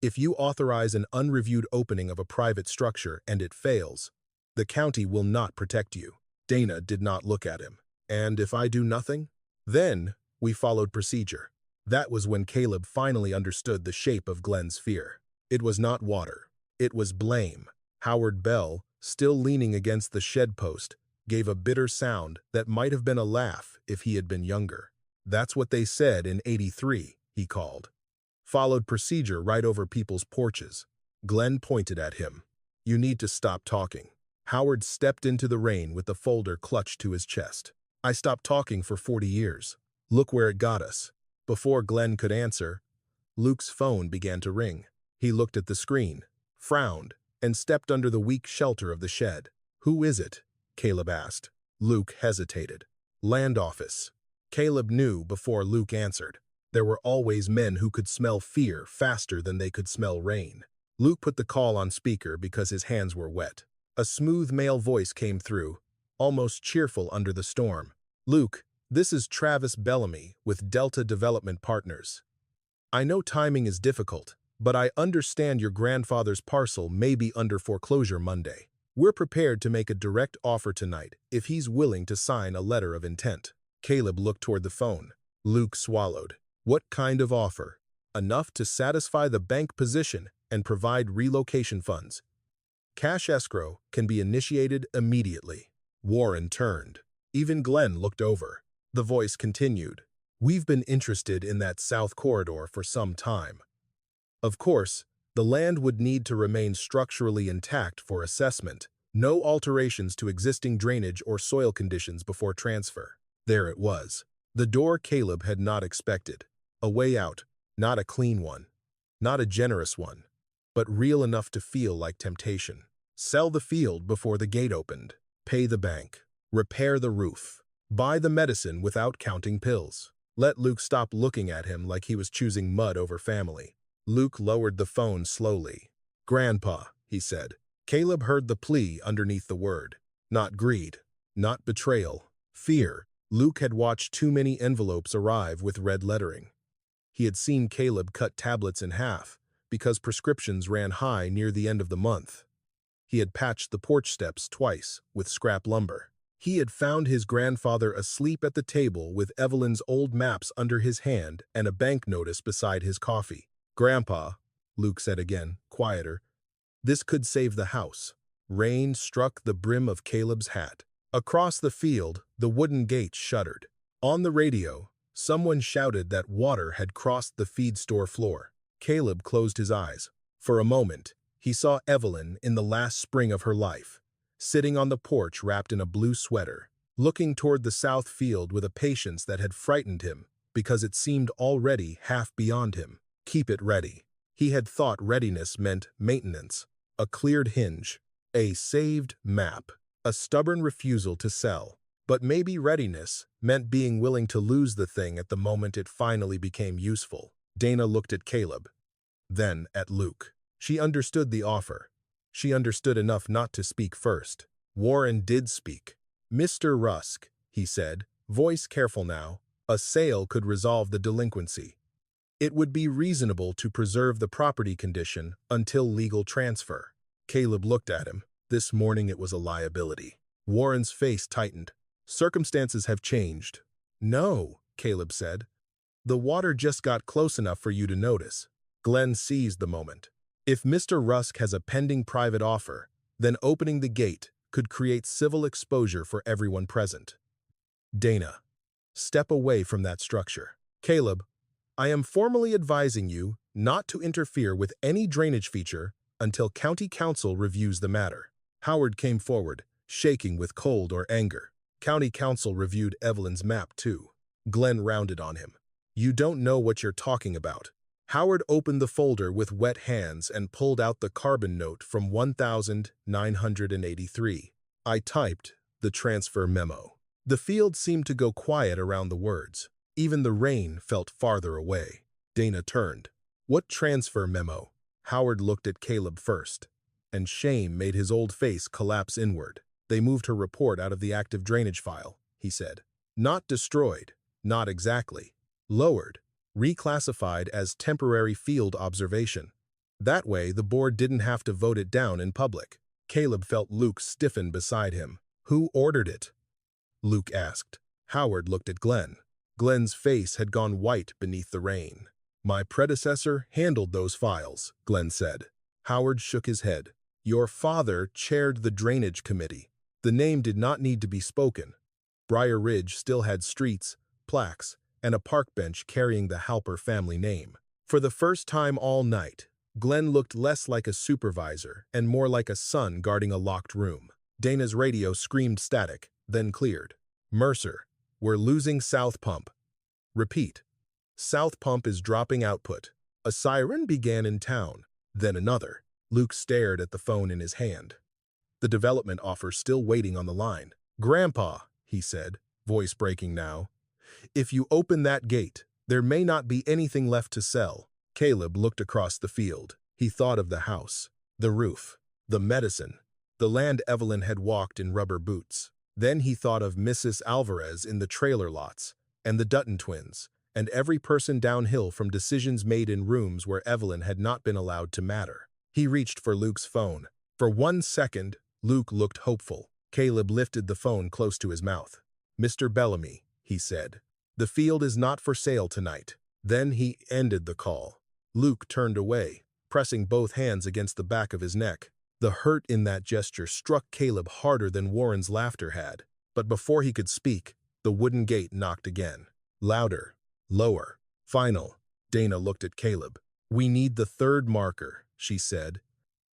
If you authorize an unreviewed opening of a private structure and it fails, the county will not protect you. Dana did not look at him. And if I do nothing? Then we followed procedure. That was when Caleb finally understood the shape of Glenn's fear. It was not water. It was blame. Howard Bell, still leaning against the shed post, gave a bitter sound that might have been a laugh if he had been younger. That's what they said in '83, he called. Followed procedure right over people's porches. Glenn pointed at him. You need to stop talking. Howard stepped into the rain with the folder clutched to his chest. I stopped talking for 40 years. Look where it got us. Before Glenn could answer, Luke's phone began to ring. He looked at the screen, frowned, and stepped under the weak shelter of the shed. Who is it? Caleb asked. Luke hesitated. Land office. Caleb knew before Luke answered. There were always men who could smell fear faster than they could smell rain. Luke put the call on speaker because his hands were wet. A smooth male voice came through, almost cheerful under the storm. Luke, this is Travis Bellamy with Delta Development Partners. I know timing is difficult, but I understand your grandfather's parcel may be under foreclosure Monday. We're prepared to make a direct offer tonight if he's willing to sign a letter of intent. Caleb looked toward the phone. Luke swallowed. What kind of offer? Enough to satisfy the bank position and provide relocation funds. Cash escrow can be initiated immediately. Warren turned. Even Glenn looked over. The voice continued. We've been interested in that south corridor for some time. Of course, the land would need to remain structurally intact for assessment. No alterations to existing drainage or soil conditions before transfer. There it was. The door Caleb had not expected. A way out, not a clean one, not a generous one, but real enough to feel like temptation. Sell the field before the gate opened. Pay the bank. Repair the roof. Buy the medicine without counting pills. Let Luke stop looking at him like he was choosing mud over family. Luke lowered the phone slowly. Grandpa, he said. Caleb heard the plea underneath the word. Not greed, not betrayal, fear. Luke had watched too many envelopes arrive with red lettering. He had seen Caleb cut tablets in half because prescriptions ran high near the end of the month. He had patched the porch steps twice with scrap lumber. He had found his grandfather asleep at the table with Evelyn's old maps under his hand and a bank notice beside his coffee. "Grandpa," Luke said again, quieter, "this could save the house." Rain struck the brim of Caleb's hat. Across the field, the wooden gate shuddered. On the radio, someone shouted that water had crossed the feed store floor. Caleb closed his eyes. For a moment, he saw Evelyn in the last spring of her life, sitting on the porch wrapped in a blue sweater, looking toward the south field with a patience that had frightened him because it seemed already half beyond him. Keep it ready. He had thought readiness meant maintenance, a cleared hinge, a saved map, a stubborn refusal to sell. But maybe readiness meant being willing to lose the thing at the moment it finally became useful. Dana looked at Caleb, then at Luke. She understood the offer. She understood enough not to speak first. Warren did speak. "Mr. Rusk," he said, voice careful now, "a sale could resolve the delinquency. It would be reasonable to preserve the property condition until legal transfer." Caleb looked at him. This morning it was a liability. Warren's face tightened. "Circumstances have changed." "No," Caleb said. "The water just got close enough for you to notice." Glenn seized the moment. If Mr. Rusk has a pending private offer, then opening the gate could create civil exposure for everyone present. Dana, step away from that structure. Caleb, I am formally advising you not to interfere with any drainage feature until County Council reviews the matter. Howard came forward, shaking with cold or anger. County Council reviewed Evelyn's map too. Glenn rounded on him. "You don't know what you're talking about." Howard opened the folder with wet hands and pulled out the carbon note from 1983. I typed the transfer memo. The field seemed to go quiet around the words. Even the rain felt farther away. Dana turned. "What transfer memo?" Howard looked at Caleb first, and shame made his old face collapse inward. "They moved her report out of the active drainage file," he said. "Not destroyed, not exactly. Lowered. Reclassified as temporary field observation. That way, the board didn't have to vote it down in public." Caleb felt Luke stiffen beside him. "Who ordered it?" Luke asked. Howard looked at Glenn. Glenn's face had gone white beneath the rain. "My predecessor handled those files," Glenn said. Howard shook his head. "Your father chaired the drainage committee." The name did not need to be spoken. Briar Ridge still had streets, plaques, and a park bench carrying the Halper family name. For the first time all night, Glenn looked less like a supervisor and more like a son guarding a locked room. Dana's radio screamed static, then cleared. "Mercer, we're losing South Pump." "Repeat." "South Pump is dropping output." A siren began in town, then another. Luke stared at the phone in his hand. The development offer still waiting on the line. "Grandpa," he said, voice breaking now, "if you open that gate, there may not be anything left to sell." Caleb looked across the field. He thought of the house, the roof, the medicine, the land Evelyn had walked in rubber boots. Then he thought of Mrs. Alvarez in the trailer lots, and the Dutton twins, and every person downhill from decisions made in rooms where Evelyn had not been allowed to matter. He reached for Luke's phone. For 1 second, Luke looked hopeful. Caleb lifted the phone close to his mouth. "Mr. Bellamy," he said, "the field is not for sale tonight." Then he ended the call. Luke turned away, pressing both hands against the back of his neck. The hurt in that gesture struck Caleb harder than Warren's laughter had. But before he could speak, the wooden gate knocked again. Louder, lower, final. Dana looked at Caleb. "We need the third marker," she said.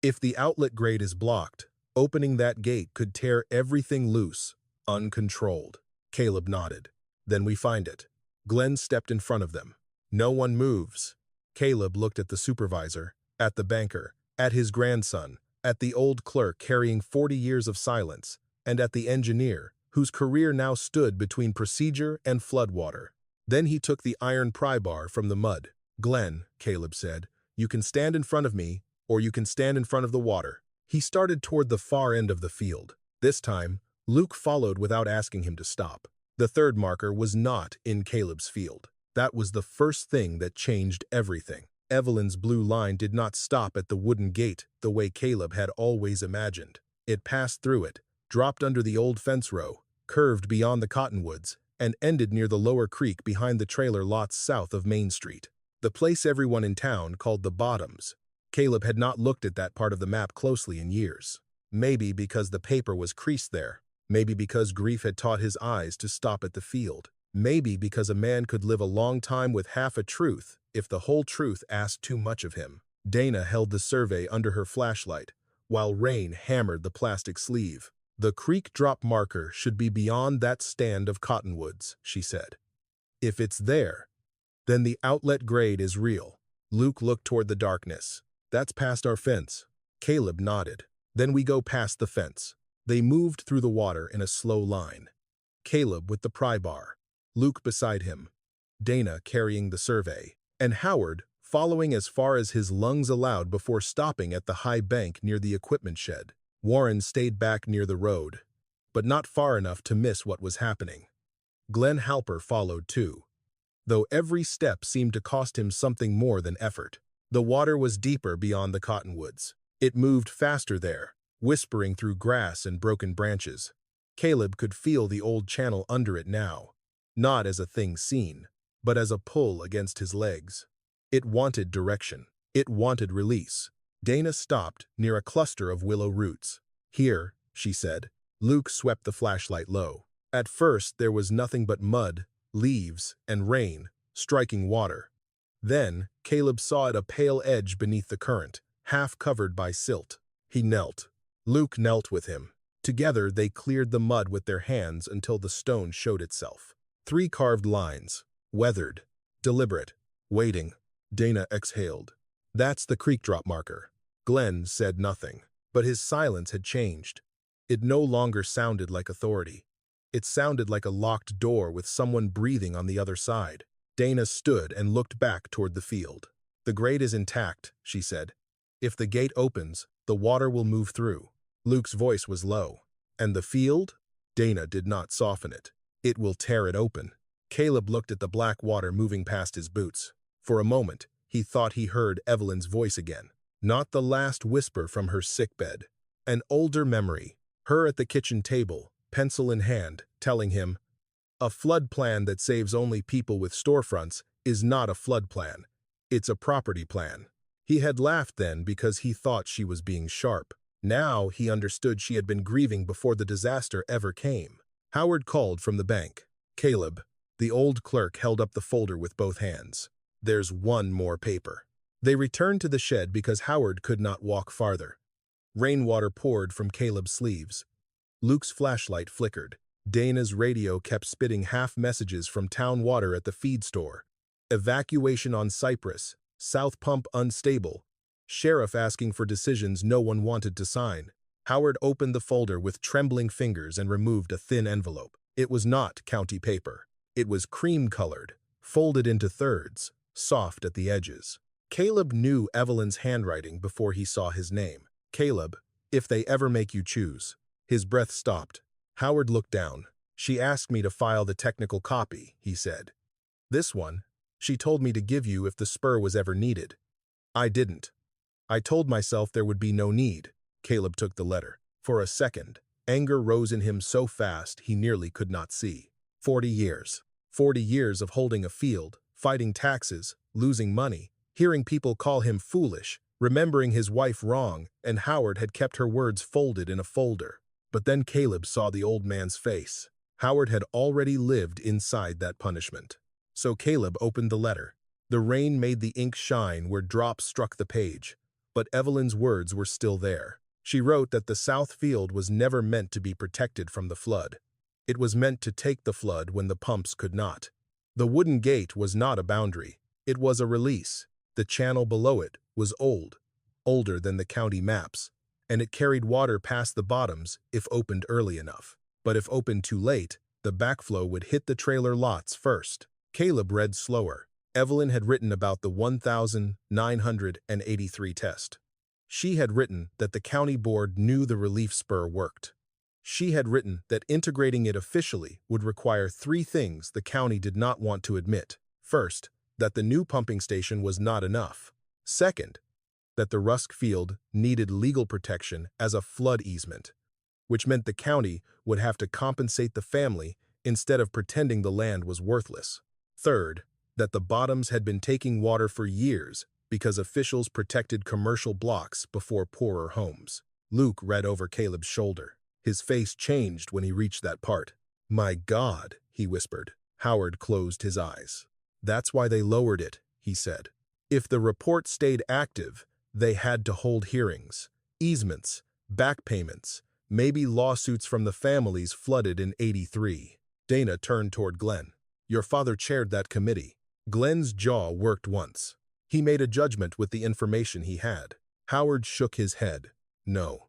"If the outlet grate is blocked, opening that gate could tear everything loose, uncontrolled." Caleb nodded. "Then we find it." Glenn stepped in front of them. "No one moves." Caleb looked at the supervisor, at the banker, at his grandson, at the old clerk carrying 40 years of silence, and at the engineer, whose career now stood between procedure and floodwater. Then he took the iron pry bar from the mud. "Glenn," Caleb said, "you can stand in front of me, or you can stand in front of the water." He started toward the far end of the field. This time, Luke followed without asking him to stop. The third marker was not in Caleb's field. That was the first thing that changed everything. Evelyn's blue line did not stop at the wooden gate the way Caleb had always imagined. It passed through it, dropped under the old fence row, curved beyond the cottonwoods, and ended near the lower creek behind the trailer lots south of Main Street. The place everyone in town called the Bottoms. Caleb had not looked at that part of the map closely in years. Maybe because the paper was creased there. Maybe because grief had taught his eyes to stop at the field. Maybe because a man could live a long time with half a truth if the whole truth asked too much of him. Dana held the survey under her flashlight, while Rain hammered the plastic sleeve. The creek drop marker should be beyond that stand of cottonwoods, she said. If it's there, then the outlet grade is real. Luke looked toward the darkness. That's past our fence. Caleb nodded. Then we go past the fence. They moved through the water in a slow line. Caleb with the pry bar, Luke beside him, Dana carrying the survey, and Howard following as far as his lungs allowed before stopping at the high bank near the equipment shed. Warren stayed back near the road, but not far enough to miss what was happening. Glenn Halper followed too, though every step seemed to cost him something more than effort. The water was deeper beyond the cottonwoods. It moved faster there, whispering through grass and broken branches. Caleb could feel the old channel under it now, not as a thing seen, but as a pull against his legs. It wanted direction. It wanted release. Dana stopped near a cluster of willow roots. Here, she said. Luke swept the flashlight low. At first there was nothing but mud, leaves, and rain, striking water. Then, Caleb saw it a pale edge beneath the current, half covered by silt. He knelt. Luke knelt with him. Together they cleared the mud with their hands until the stone showed itself. 3 carved lines, weathered, deliberate, waiting. Dana exhaled. That's the creek drop marker. Glenn said nothing, but his silence had changed. It no longer sounded like authority. It sounded like a locked door with someone breathing on the other side. Dana stood and looked back toward the field. The grade is intact, she said. If the gate opens, the water will move through. Luke's voice was low. And the field? Dana did not soften it. It will tear it open. Caleb looked at the black water moving past his boots. For a moment, he thought he heard Evelyn's voice again. Not the last whisper from her sickbed. An older memory, her at the kitchen table, pencil in hand, telling him, a flood plan that saves only people with storefronts is not a flood plan. It's a property plan. He had laughed then because he thought she was being sharp. Now he understood she had been grieving before the disaster ever came. Howard called from the bank. Caleb, the old clerk, held up the folder with both hands. There's one more paper. They returned to the shed because Howard could not walk farther. Rainwater poured from Caleb's sleeves. Luke's flashlight flickered. Dana's radio kept spitting half messages from town water at the feed store. Evacuation on Cypress. South pump unstable. Sheriff asking for decisions no one wanted to sign. Howard opened the folder with trembling fingers and removed a thin envelope. It was not county paper. It was cream-colored, folded into thirds, soft at the edges. Caleb knew Evelyn's handwriting before he saw his name. Caleb, if they ever make you choose. His breath stopped. Howard looked down. She asked me to file the technical copy, he said. This one, she told me to give you if the spur was ever needed. I didn't. I told myself there would be no need. Caleb took the letter. For a second, anger rose in him so fast he nearly could not see. 40 years. 40 years of holding a field, fighting taxes, losing money, hearing people call him foolish, remembering his wife wrong, and Howard had kept her words folded in a folder. But then Caleb saw the old man's face. Howard had already lived inside that punishment. So Caleb opened the letter. The rain made the ink shine where drops struck the page, but Evelyn's words were still there. She wrote that the South Field was never meant to be protected from the flood. It was meant to take the flood when the pumps could not. The wooden gate was not a boundary. It was a release. The channel below it was old, older than the county maps, and it carried water past the bottoms if opened early enough. But if opened too late, the backflow would hit the trailer lots first. Caleb read slower. Evelyn had written about the 1,983 test. She had written that the county board knew the relief spur worked. She had written that integrating it officially would require 3 things the county did not want to admit. First, that the new pumping station was not enough. Second, that the Rusk field needed legal protection as a flood easement, which meant the county would have to compensate the family instead of pretending the land was worthless. Third, that the Bottoms had been taking water for years because officials protected commercial blocks before poorer homes. Luke read over Caleb's shoulder. His face changed when he reached that part. "My God," he whispered. Howard closed his eyes. "That's why they lowered it," he said. "If the report stayed active, they had to hold hearings, easements, back payments, maybe lawsuits from the families flooded in '83. Dana turned toward Glenn. "Your father chaired that committee." Glenn's jaw worked once. He made a judgment with the information he had. Howard shook his head. "No."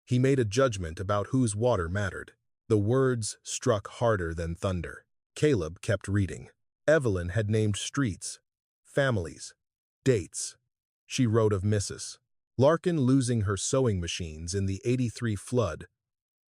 He made a judgment about whose water mattered. The words struck harder than thunder. Caleb kept reading. Evelyn had named streets, families, dates. She wrote of Mrs. Larkin losing her sewing machines in the '83 flood,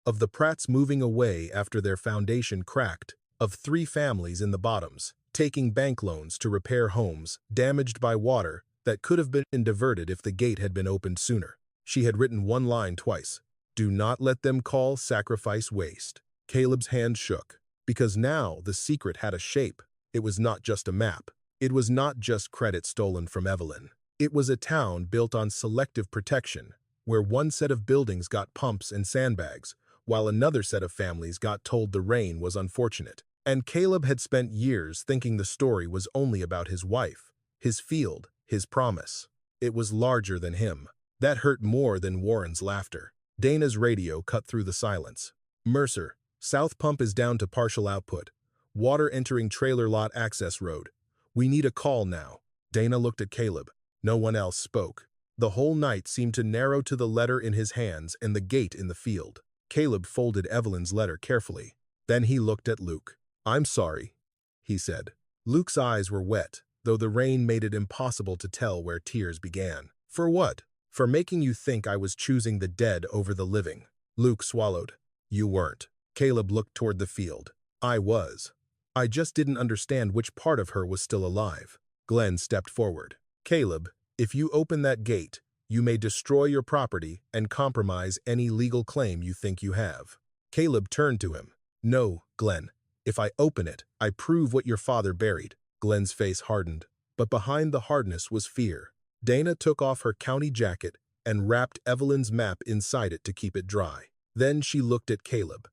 of the Pratts moving away after their foundation cracked, of 3 families in the Bottoms taking bank loans to repair homes damaged by water that could have been diverted if the gate had been opened sooner. She had written one line twice. "Do not let them call sacrifice waste." Caleb's hand shook, because now the secret had a shape. It was not just a map. It was not just credit stolen from Evelyn. It was a town built on selective protection, where one set of buildings got pumps and sandbags, while another set of families got told the rain was unfortunate. And Caleb had spent years thinking the story was only about his wife, his field, his promise. It was larger than him. That hurt more than Warren's laughter. Dana's radio cut through the silence. "Mercer, South Pump is down to partial output. Water entering trailer lot access road. We need a call now." Dana looked at Caleb. No one else spoke. The whole night seemed to narrow to the letter in his hands and the gate in the field. Caleb folded Evelyn's letter carefully. Then he looked at Luke. "I'm sorry," he said. Luke's eyes were wet, though the rain made it impossible to tell where tears began. "For what?" "For making you think I was choosing the dead over the living." Luke swallowed. "You weren't." Caleb looked toward the field. "I was. I just didn't understand which part of her was still alive." Glenn stepped forward. "Caleb, if you open that gate, you may destroy your property and compromise any legal claim you think you have." Caleb turned to him. "No, Glenn. If I open it, I prove what your father buried." Glenn's face hardened, but behind the hardness was fear. Dana took off her county jacket and wrapped Evelyn's map inside it to keep it dry. Then she looked at Caleb.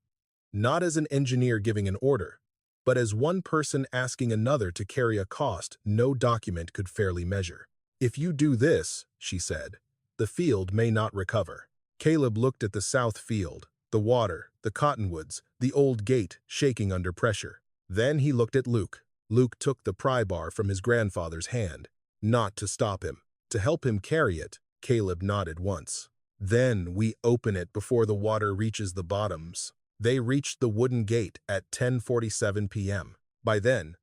Not as an engineer giving an order, but as one person asking another to carry a cost no document could fairly measure. "If you do this," she said, "the field may not recover." Caleb looked at the south field, the water, the cottonwoods, the old gate shaking under pressure. Then he looked at Luke. Luke took the pry bar from his grandfather's hand, not to stop him, to help him carry it. Caleb nodded once. "Then we open it before the water reaches the Bottoms." They reached the wooden gate at 10:47 p.m. By then,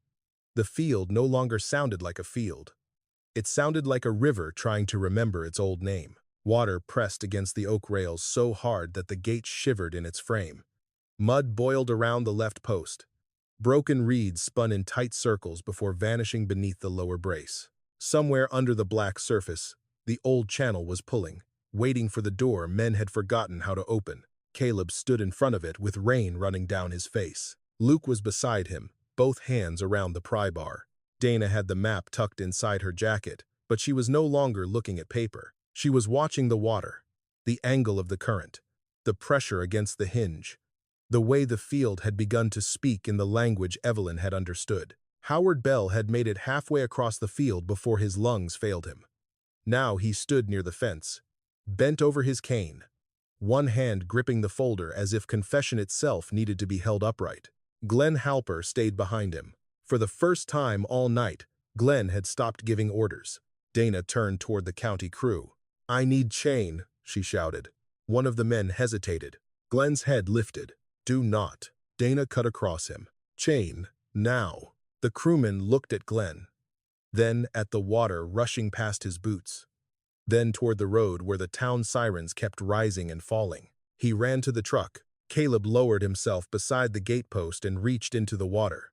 the field no longer sounded like a field. It sounded like a river trying to remember its old name. Water pressed against the oak rails so hard that the gate shivered in its frame. Mud boiled around the left post. Broken reeds spun in tight circles before vanishing beneath the lower brace. Somewhere under the black surface, the old channel was pulling, waiting for the door men had forgotten how to open. Caleb stood in front of it with rain running down his face. Luke was beside him, both hands around the pry bar. Dana had the map tucked inside her jacket, but she was no longer looking at paper. She was watching the water, the angle of the current, the pressure against the hinge, the way the field had begun to speak in the language Evelyn had understood. Howard Bell had made it halfway across the field before his lungs failed him. Now he stood near the fence, bent over his cane, one hand gripping the folder as if confession itself needed to be held upright. Glenn Halper stayed behind him. For the first time all night, Glenn had stopped giving orders. Dana turned toward the county crew. "I need chain," she shouted. One of the men hesitated. Glenn's head lifted. "Do not." Dana cut across him. "Chain, now." The crewman looked at Glenn, then at the water rushing past his boots, then toward the road where the town sirens kept rising and falling. He ran to the truck. Caleb lowered himself beside the gatepost and reached into the water.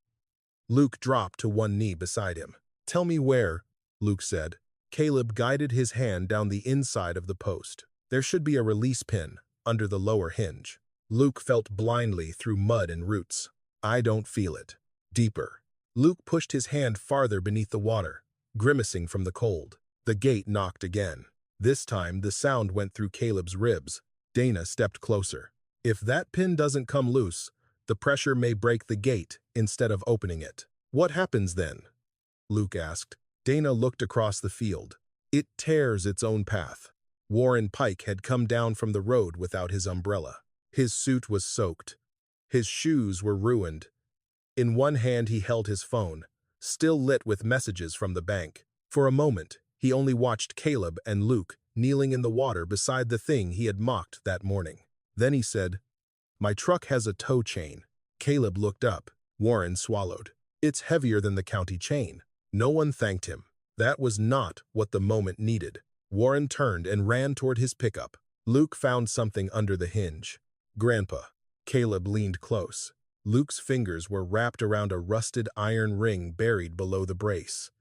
Luke dropped to one knee beside him. "Tell me where," Luke said. Caleb guided his hand down the inside of the post. "There should be a release pin under the lower hinge." Luke felt blindly through mud and roots. "I don't feel it." Deeper. Luke pushed his hand farther beneath the water, grimacing from the cold. The gate knocked again. This time, the sound went through Caleb's ribs. Dana stepped closer. "If that pin doesn't come loose, the pressure may break the gate instead of opening it." "What happens then?" Luke asked. Dana looked across the field. "It tears its own path." Warren Pike had come down from the road without his umbrella. His suit was soaked. His shoes were ruined. In one hand he held his phone, still lit with messages from the bank. For a moment, he only watched Caleb and Luke kneeling in the water beside the thing he had mocked that morning. Then he said, "My truck has a tow chain." Caleb looked up. Warren swallowed. "It's heavier than the county chain." No one thanked him. That was not what the moment needed. Warren turned and ran toward his pickup. Luke found something under the hinge. "Grandpa." Caleb leaned close. Luke's fingers were wrapped around a rusted iron ring buried below the brace.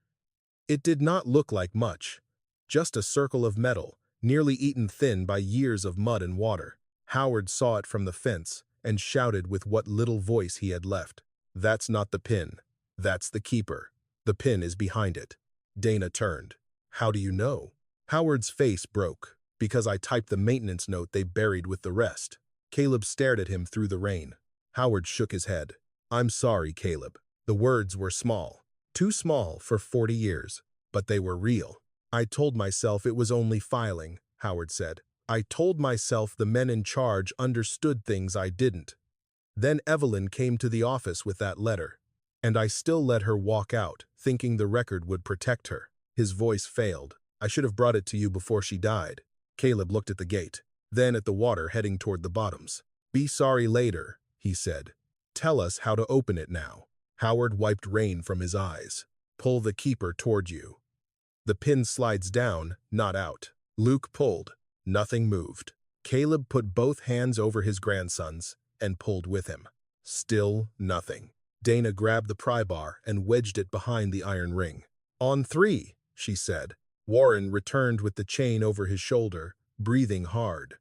It did not look like much, just a circle of metal, nearly eaten thin by years of mud and water. Howard saw it from the fence and shouted with what little voice he had left, "That's not the pin. That's the keeper. The pin is behind it." Dana turned. "How do you know?" Howard's face broke. "Because I typed the maintenance note they buried with the rest." Caleb stared at him through the rain. Howard shook his head. "I'm sorry, Caleb." The words were small. Too small for 40 years, but they were real. "I told myself it was only filing," Howard said. "I told myself the men in charge understood things I didn't. Then Evelyn came to the office with that letter, and I still let her walk out, thinking the record would protect her." His voice failed. "I should have brought it to you before she died." Caleb looked at the gate, then at the water heading toward the bottoms. "Be sorry later," he said. "Tell us how to open it now." Howard wiped rain from his eyes. "Pull the keeper toward you. The pin slides down, not out." Luke pulled. Nothing moved. Caleb put both hands over his grandson's and pulled with him. Still nothing. Dana grabbed the pry bar and wedged it behind the iron ring. "On 3, she said. Warren returned with the chain over his shoulder, breathing hard.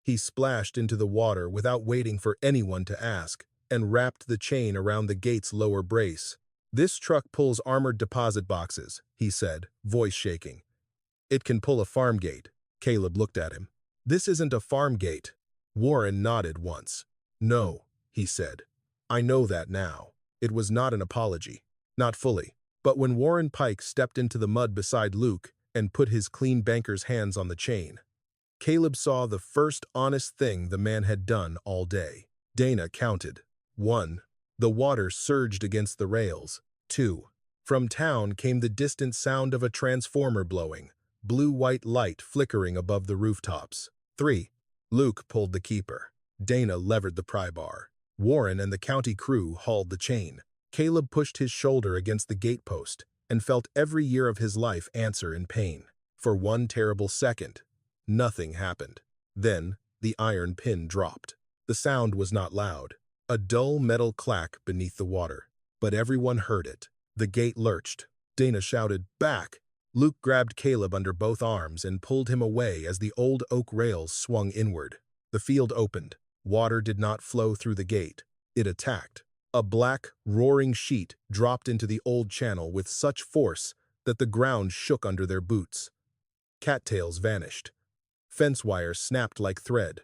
He splashed into the water without waiting for anyone to ask, and wrapped the chain around the gate's lower brace. "This truck pulls armored deposit boxes," he said, voice shaking. "It can pull a farm gate." Caleb looked at him. "This isn't a farm gate." Warren nodded once. "No," he said. "I know that now." It was not an apology. Not fully. But when Warren Pike stepped into the mud beside Luke and put his clean banker's hands on the chain, Caleb saw the first honest thing the man had done all day. Dana counted. 1. The water surged against the rails. 2. From town came the distant sound of a transformer blowing, blue-white light flickering above the rooftops. 3. Luke pulled the keeper. Dana levered the pry bar. Warren and the county crew hauled the chain. Caleb pushed his shoulder against the gatepost and felt every year of his life answer in pain. For one terrible second, nothing happened. Then, the iron pin dropped. The sound was not loud, a dull metal clack beneath the water. But everyone heard it. The gate lurched. Dana shouted, "Back!" Luke grabbed Caleb under both arms and pulled him away as the old oak rails swung inward. The field opened. Water did not flow through the gate. It attacked. A black, roaring sheet dropped into the old channel with such force that the ground shook under their boots. Cattails vanished. Fence wire snapped like thread.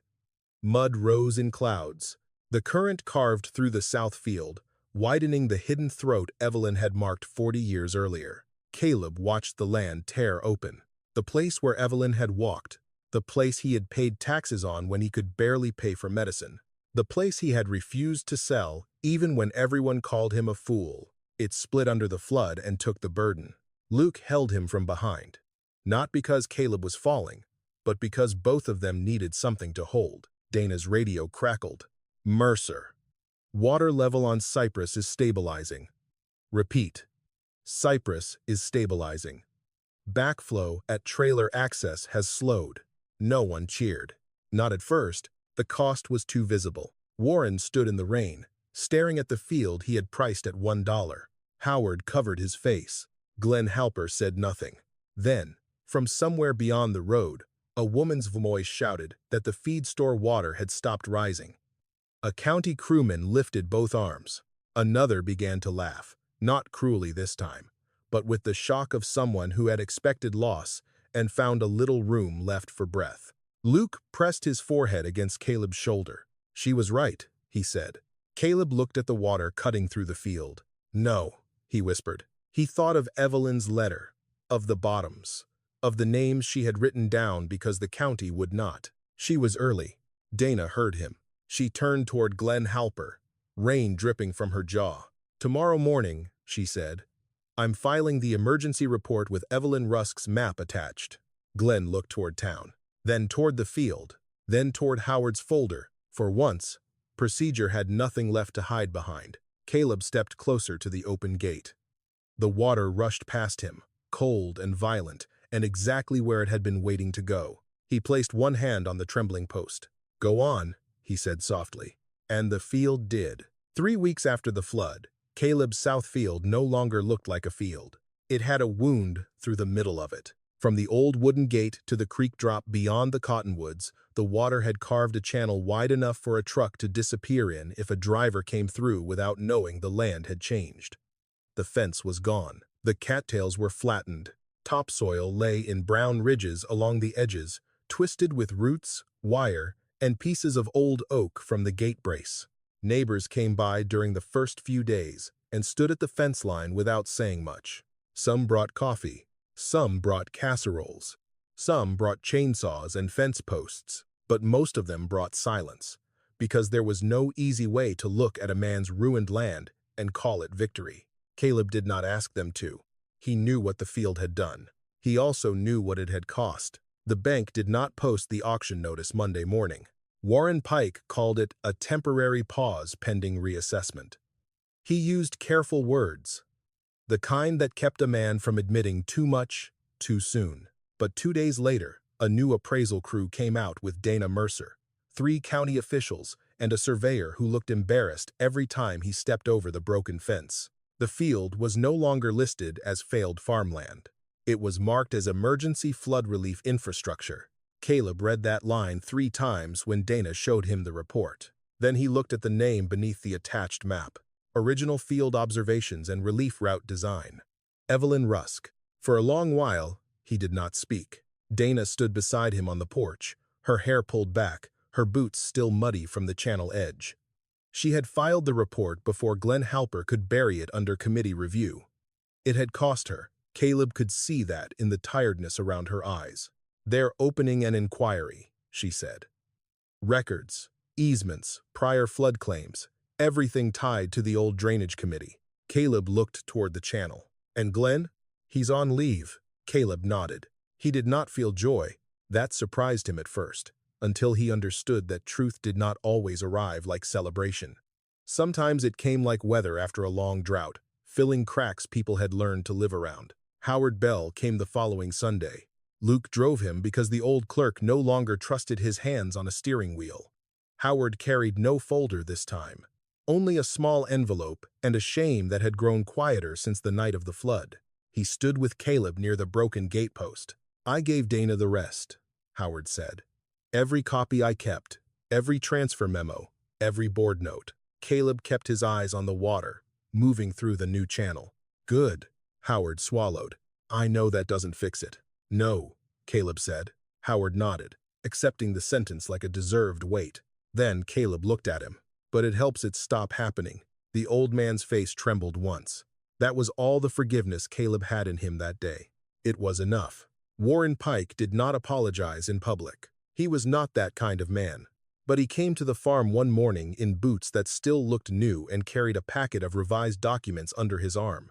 Mud rose in clouds. The current carved through the south field, widening the hidden throat Evelyn had marked 40 years earlier. Caleb watched the land tear open. The place where Evelyn had walked. The place he had paid taxes on when he could barely pay for medicine. The place he had refused to sell, even when everyone called him a fool. It split under the flood and took the burden. Luke held him from behind. Not because Caleb was falling, but because both of them needed something to hold. Dana's radio crackled. "Mercer. Water level on Cypress is stabilizing." Repeat. "Cypress is stabilizing. Backflow at trailer access has slowed." No one cheered. Not at first. The cost was too visible. Warren stood in the rain, staring at the field he had priced at $1. Howard covered his face. Glenn Halper said nothing. Then, from somewhere beyond the road, a woman's voice shouted that the feed store water had stopped rising. A county crewman lifted both arms. Another began to laugh, not cruelly this time, but with the shock of someone who had expected loss and found a little room left for breath. Luke pressed his forehead against Caleb's shoulder. "She was right," he said. Caleb looked at the water cutting through the field. "No," he whispered. He thought of Evelyn's letter, of the bottoms, of the names she had written down because the county would not. She was early. Dana heard him. She turned toward Glenn Halper, rain dripping from her jaw. "Tomorrow morning," she said, "I'm filing the emergency report with Evelyn Rusk's map attached." Glenn looked toward town, then toward the field, then toward Howard's folder. For once, Procedure had nothing left to hide behind. Caleb stepped closer to the open gate. The water rushed past him, cold and violent, and exactly where it had been waiting to go. He placed one hand on the trembling post. "Go on," he said softly. And the field did. 3 weeks after the flood, Caleb's south field no longer looked like a field. It had a wound through the middle of it. From the old wooden gate to the creek drop beyond the cottonwoods, the water had carved a channel wide enough for a truck to disappear in if a driver came through without knowing the land had changed. The fence was gone. The cattails were flattened. Topsoil lay in brown ridges along the edges, twisted with roots, wire, and pieces of old oak from the gate brace. Neighbors came by during the first few days and stood at the fence line without saying much. Some brought coffee. Some brought casseroles. Some brought chainsaws and fence posts. But most of them brought silence, because there was no easy way to look at a man's ruined land and call it victory. Caleb did not ask them to. He knew what the field had done. He also knew what it had cost. The bank did not post the auction notice Monday morning. Warren Pike called it a temporary pause pending reassessment. He used careful words, the kind that kept a man from admitting too much, too soon. But 2 days later, a new appraisal crew came out with Dana Mercer, 3 county officials, and a surveyor who looked embarrassed every time he stepped over the broken fence. The field was no longer listed as failed farmland. It was marked as emergency flood relief infrastructure. Caleb read that line 3 times when Dana showed him the report. Then he looked at the name beneath the attached map. Original Field Observations and Relief Route Design. Evelyn Rusk. For a long while, he did not speak. Dana stood beside him on the porch, her hair pulled back, her boots still muddy from the channel edge. She had filed the report before Glenn Halper could bury it under committee review. It had cost her. Caleb could see that in the tiredness around her eyes. "They're opening an inquiry," she said. "Records, easements, prior flood claims, everything tied to the old drainage committee." Caleb looked toward the channel. "And Glenn? He's on leave." Caleb nodded. He did not feel joy. That surprised him at first, until he understood that truth did not always arrive like celebration. Sometimes it came like weather after a long drought, filling cracks people had learned to live around. Howard Bell came the following Sunday. Luke drove him because the old clerk no longer trusted his hands on a steering wheel. Howard carried no folder this time, only a small envelope and a shame that had grown quieter since the night of the flood. He stood with Caleb near the broken gatepost. "I gave Dana the rest," Howard said. "Every copy I kept, every transfer memo, every board note." Caleb kept his eyes on the water, moving through the new channel. "Good," Howard swallowed. "I know that doesn't fix it." "No," Caleb said. Howard nodded, accepting the sentence like a deserved weight. Then Caleb looked at him. "But it helps it stop happening." The old man's face trembled once. That was all the forgiveness Caleb had in him that day. It was enough. Warren Pike did not apologize in public. He was not that kind of man. But he came to the farm one morning in boots that still looked new and carried a packet of revised documents under his arm.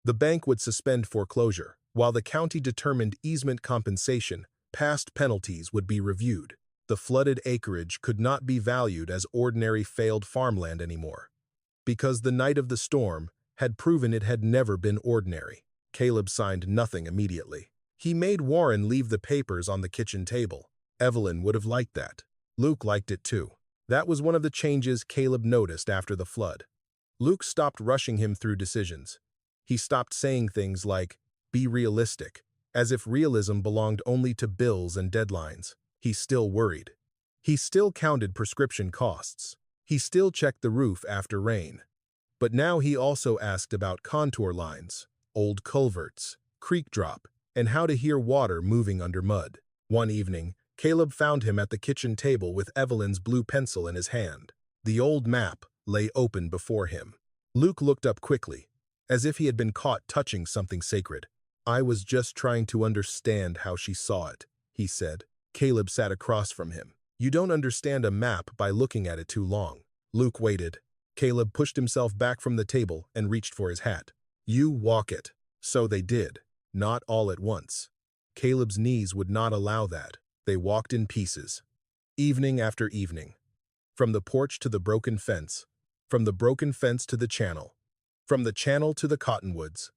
The bank would suspend foreclosure, while the county determined easement compensation. Past penalties would be reviewed. The flooded acreage could not be valued as ordinary failed farmland anymore, because the night of the storm had proven it had never been ordinary. Caleb signed nothing immediately. He made Warren leave the papers on the kitchen table. Evelyn would have liked that. Luke liked it too. That was one of the changes Caleb noticed after the flood. Luke stopped rushing him through decisions. He stopped saying things like, "Be realistic," as if realism belonged only to bills and deadlines. He still worried. He still counted prescription costs. He still checked the roof after rain. But now he also asked about contour lines, old culverts, creek drop, and how to hear water moving under mud. One evening, Caleb found him at the kitchen table with Evelyn's blue pencil in his hand. The old map lay open before him. Luke looked up quickly, as if he had been caught touching something sacred. "I was just trying to understand how she saw it," he said. Caleb sat across from him. "You don't understand a map by looking at it too long." Luke waited. Caleb pushed himself back from the table and reached for his hat. "You walk it." So they did, not all at once. Caleb's knees would not allow that. They walked in pieces. Evening after evening. From the porch to the broken fence. From the broken fence to the channel. From the channel to the cottonwoods.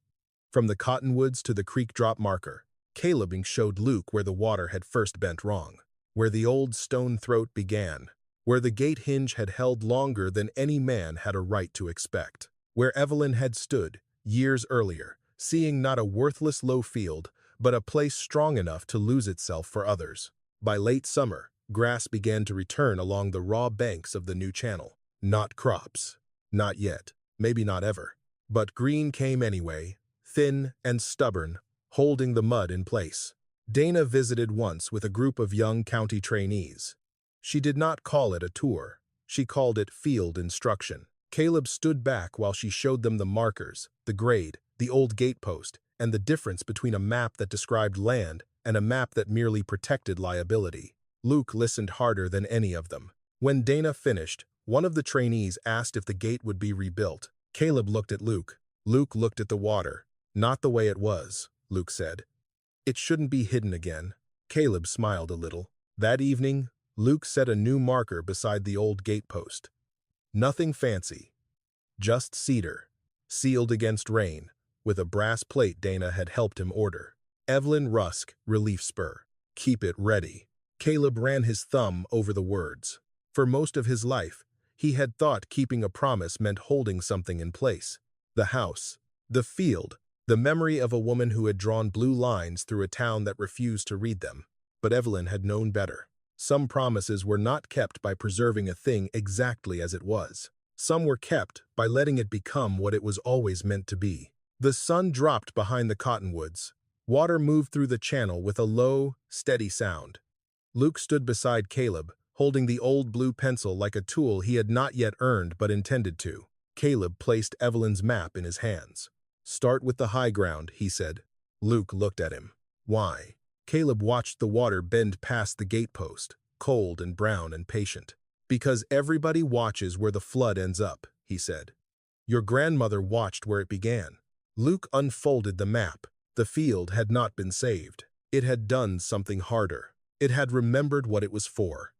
From the cottonwoods to the creek drop marker. Caleb showed Luke where the water had first bent wrong. Where the old stone throat began. Where the gate hinge had held longer than any man had a right to expect. Where Evelyn had stood, years earlier, seeing not a worthless low field, but a place strong enough to lose itself for others. By late summer, grass began to return along the raw banks of the new channel. Not crops. Not yet. Maybe not ever. But green came anyway, thin and stubborn, holding the mud in place. Dana visited once with a group of young county trainees. She did not call it a tour. She called it field instruction. Caleb stood back while she showed them the markers, the grade, the old gatepost, and the difference between a map that described land and a map that merely protected liability. Luke listened harder than any of them. When Dana finished, one of the trainees asked if the gate would be rebuilt. Caleb looked at Luke. Luke looked at the water. "Not the way it was," Luke said. "It shouldn't be hidden again." Caleb smiled a little. That evening, Luke set a new marker beside the old gatepost. Nothing fancy. Just cedar, sealed against rain, with a brass plate Dana had helped him order. Evelyn Rusk, relief spur. Keep it ready. Caleb ran his thumb over the words. For most of his life, he had thought keeping a promise meant holding something in place. The house, the field, the memory of a woman who had drawn blue lines through a town that refused to read them. But Evelyn had known better. Some promises were not kept by preserving a thing exactly as it was. Some were kept by letting it become what it was always meant to be. The sun dropped behind the cottonwoods. Water moved through the channel with a low, steady sound. Luke stood beside Caleb, holding the old blue pencil like a tool he had not yet earned but intended to. Caleb placed Evelyn's map in his hands. "Start with the high ground," he said. Luke looked at him. "Why?" Caleb watched the water bend past the gatepost, cold and brown and patient. "Because everybody watches where the flood ends up," he said. "Your grandmother watched where it began." Luke unfolded the map. The field had not been saved. It had done something harder. It had remembered what it was for.